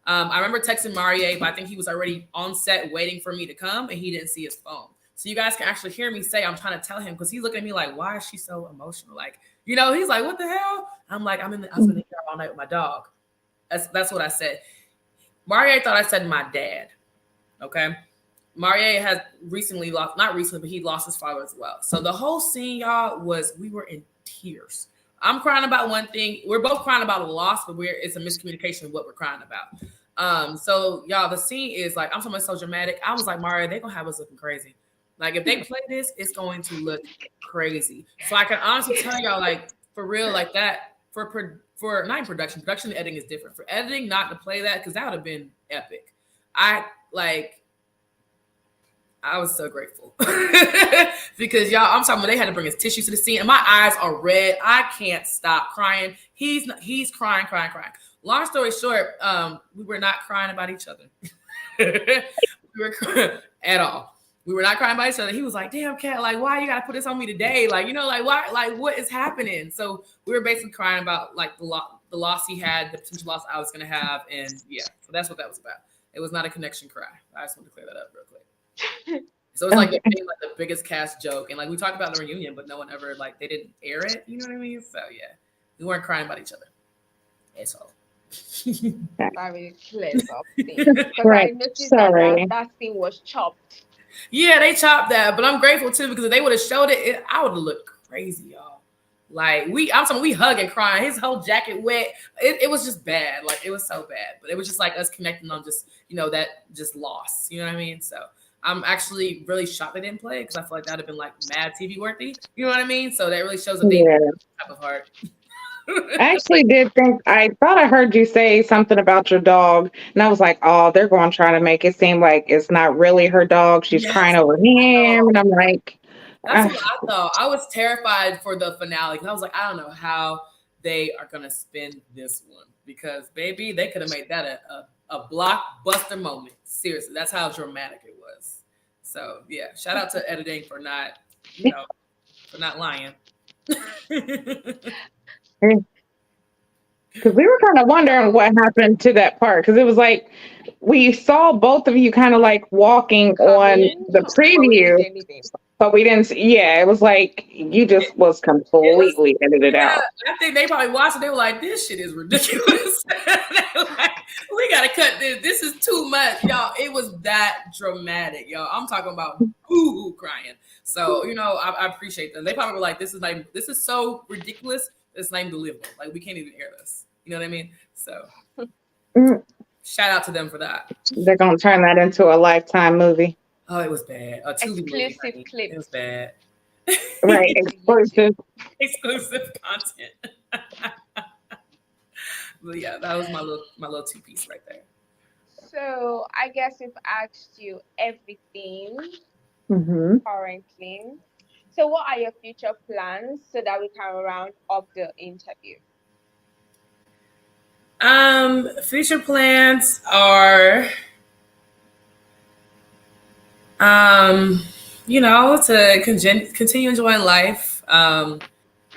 I remember texting Maurier, but I think he was already on set waiting for me to come and he didn't see his phone. So you guys can actually hear me say, I'm trying to tell him because he's looking at me why is she so emotional? He's like, what the hell? I'm like, I was in the ER all night with my dog. That's what I said. Maurier thought I said my dad. Okay. Maurier has recently lost, not recently, but he lost his father as well. So the whole scene, y'all, we were in tears. I'm crying about one thing. We're both crying about a loss, but it's a miscommunication of what we're crying about. So y'all, the scene is like, I'm talking about so dramatic. I was like, Maurier, they're gonna have us looking crazy. Like if they play this, it's going to look crazy. So I can honestly tell y'all, like for real, like that for not in production and editing is different. For editing, not to play that because that would have been epic. I was so grateful because y'all, I'm talking about they had to bring his tissues to the scene and my eyes are red. I can't stop crying. He's crying. Long story short, we were not crying about each other. We were crying at all. We were not crying about each other. He was like, damn, Kat, like, why you got to put this on me today? Like, you know, like, why, like, what is happening? So we were basically crying about like the loss he had, the potential loss I was going to have. And yeah, so that's what that was about. It was not a connection cry. I just want to clear that up real quick. So it's like the biggest cast joke, and like we talked about the reunion, but no one ever like they didn't air it. You know what I mean? So yeah, we weren't crying about each other. That's all. Very clear because right. I noticed that scene was chopped. Yeah, they chopped that, but I'm grateful too because if they would have showed it, I would have looked crazy, y'all. Like I'm talking, we hug and crying. His whole jacket wet. It was just bad. Like it was so bad, but it was just like us connecting on just that just loss. You know what I mean? So. I'm actually really shocked they didn't play it because I feel like that would have been like mad TV worthy. You know what I mean? So that really shows a big type of heart. I actually did I thought I heard you say something about your dog, and I was like, oh, they're going to try to make it seem like it's not really her dog. She's crying over him. And I'm like, that's what I thought. I was terrified for the finale because I was like, I don't know how they are going to spin this one because, baby, they could have made that a blockbuster moment. Seriously, that's how dramatic it was. So yeah, shout out to editing for not, for not lying. Because we were kind of wondering what happened to that part. Because it was like we saw both of you kind of like walking on the preview, but we didn't see. Yeah, it was like you just was completely edited out. I think they probably watched it. They were like, "This shit is ridiculous." Like, we gotta cut this. This is too much, y'all. It was that dramatic, y'all. I'm talking about boo-hoo crying. So I appreciate them. They probably were like, "This is so ridiculous. It's not even believable. Like we can't even air this." You know what I mean? So shout out to them for that. They're gonna turn that into a Lifetime movie. Oh, it was bad. Exclusive clip. It was bad. Right, exclusive content. But yeah, that was my little two piece right there. So I guess we've asked you everything currently. So what are your future plans so that we can round up the interview? Future plans are to continue enjoying life,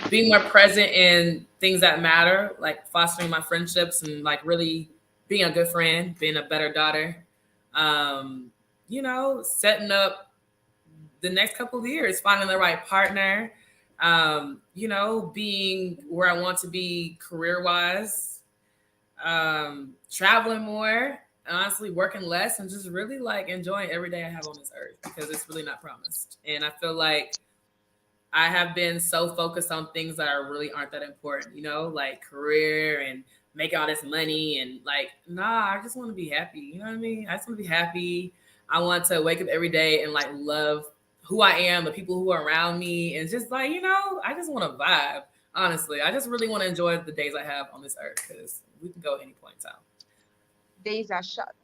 being more present in things that matter, like fostering my friendships and like really being a good friend, being a better daughter, setting up the next couple of years, finding the right partner, being where I want to be career-wise, traveling more, honestly working less, and just really like enjoying every day I have on this earth because it's really not promised. And I feel like I have been so focused on things that really aren't that important, like career and making all this money and like, I just want to be happy. You know what I mean? I just want to be happy. I want to wake up every day and like love who I am, the people who are around me, and just like, I just want to vibe. Honestly, I just really want to enjoy the days I have on this earth because we can go at any point in time. Days are short.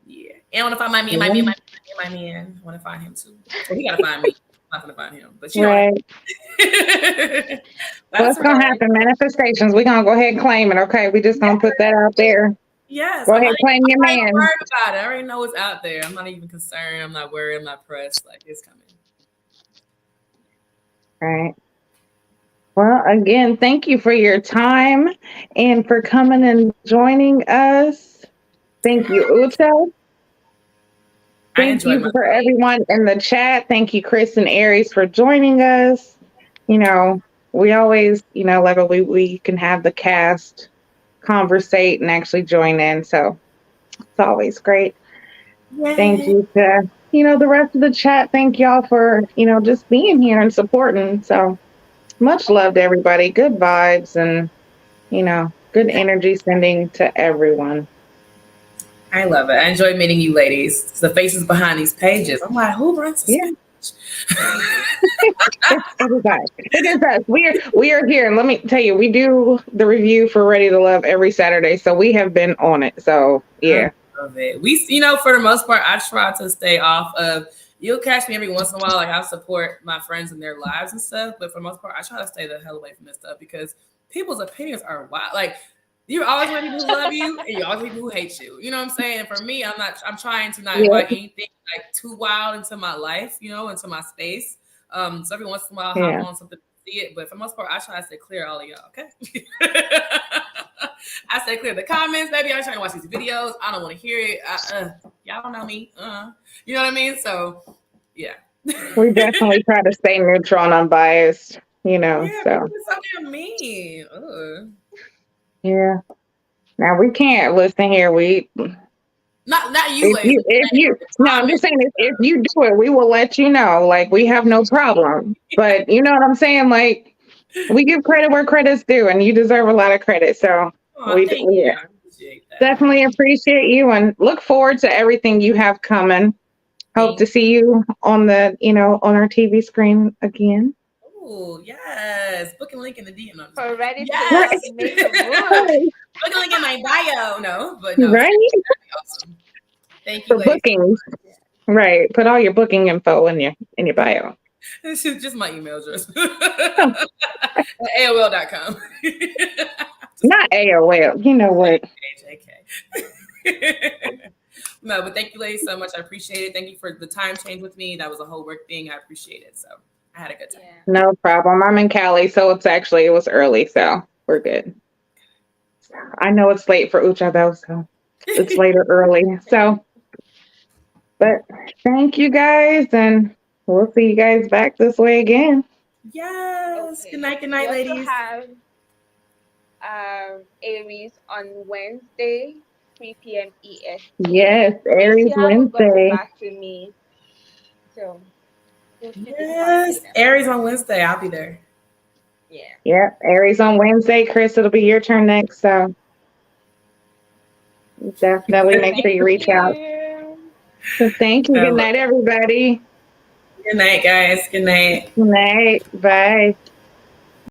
Yeah. And I want to find my man. I want to find him too. Well, he got to find me. I'm not going to find him. But What's going to happen? Manifestations. We're going to go ahead and claim it, okay? We just going to put that out there. Yes. Go ahead and claim your man. I'm not worried about it. I already know it's out there. I'm not even concerned. I'm not worried. I'm not pressed. Like, it's coming. All right. Well, again, thank you for your time and for coming and joining us. Thank you, Uta. Thank you for everyone in the chat. Thank you, Chris and Aries, for joining us. We always, like we can have the cast conversate and actually join in. So it's always great. Thank Yay. you to, the rest of the chat. Thank y'all for, just being here and supporting. So much love to everybody. Good vibes and, good energy sending to everyone. I love it. I enjoy meeting you ladies. It's the faces behind these pages. I'm like, who runs this Yeah. page? It is us. It is us. We are here. And let me tell you, we do the review for Ready to Love every Saturday. So we have been on it. So yeah. I love it. We, for the most part, I try to stay off of. You'll catch me every once in a while. Like I support my friends in their lives and stuff, but for the most part, I try to stay the hell away from this stuff because people's opinions are wild. Like you always want people who love you, and you always people who hate you. You know what I'm saying? And for me, I'm trying to not invite anything like too wild into my life, into my space. So every once in a while, I'll hop on something to see it, but for the most part, I try to stay clear all of y'all. Okay. I say clear the comments, baby. I'm trying to watch these videos. I don't want to hear it. Y'all don't know me. You know what I mean? So, yeah. We definitely try to stay neutral and unbiased, Yeah, so. so damn mean. Ugh. Yeah. Now we can't listen here. Not you, ladies. I'm just saying if you do it, we will let you know. Like we have no problem. But you know what I'm saying? Like we give credit where credit's due, and you deserve a lot of credit. So Thank you. I appreciate that. Definitely appreciate you and look forward to everything you have coming. Hope to see you on the, on our TV screen again. Oh, yes. Booking link in the DM. No, For Ready yes. to make a move. Booking link in my bio. No, but no. Right? That'd be awesome. Thank you, for bookings. Right. Put all your booking info in your bio. This is just my email address. AOL.com. Not AOL. You know what? No, but thank you, ladies, so much. I appreciate it. Thank you for the time change with me. That was a whole work thing. I appreciate it. So I had a good time. Yeah. No problem. I'm in Cali, so it was early, so we're good. I know it's late for Ucha though, so it's later early. So, but thank you guys, and we'll see you guys back this way again. Yes. Okay. Good night, ladies. We also have Aries on Wednesday, 3 p.m. EST. Yes, Aries Wednesday. Back to me. So yes, Aries on Wednesday. I'll be there. Yeah. Yep, Aries on Wednesday. Chris, it'll be your turn next. So definitely make sure you reach out. So thank you. Good night, everybody. Good night, guys. Good night. Good night. Bye.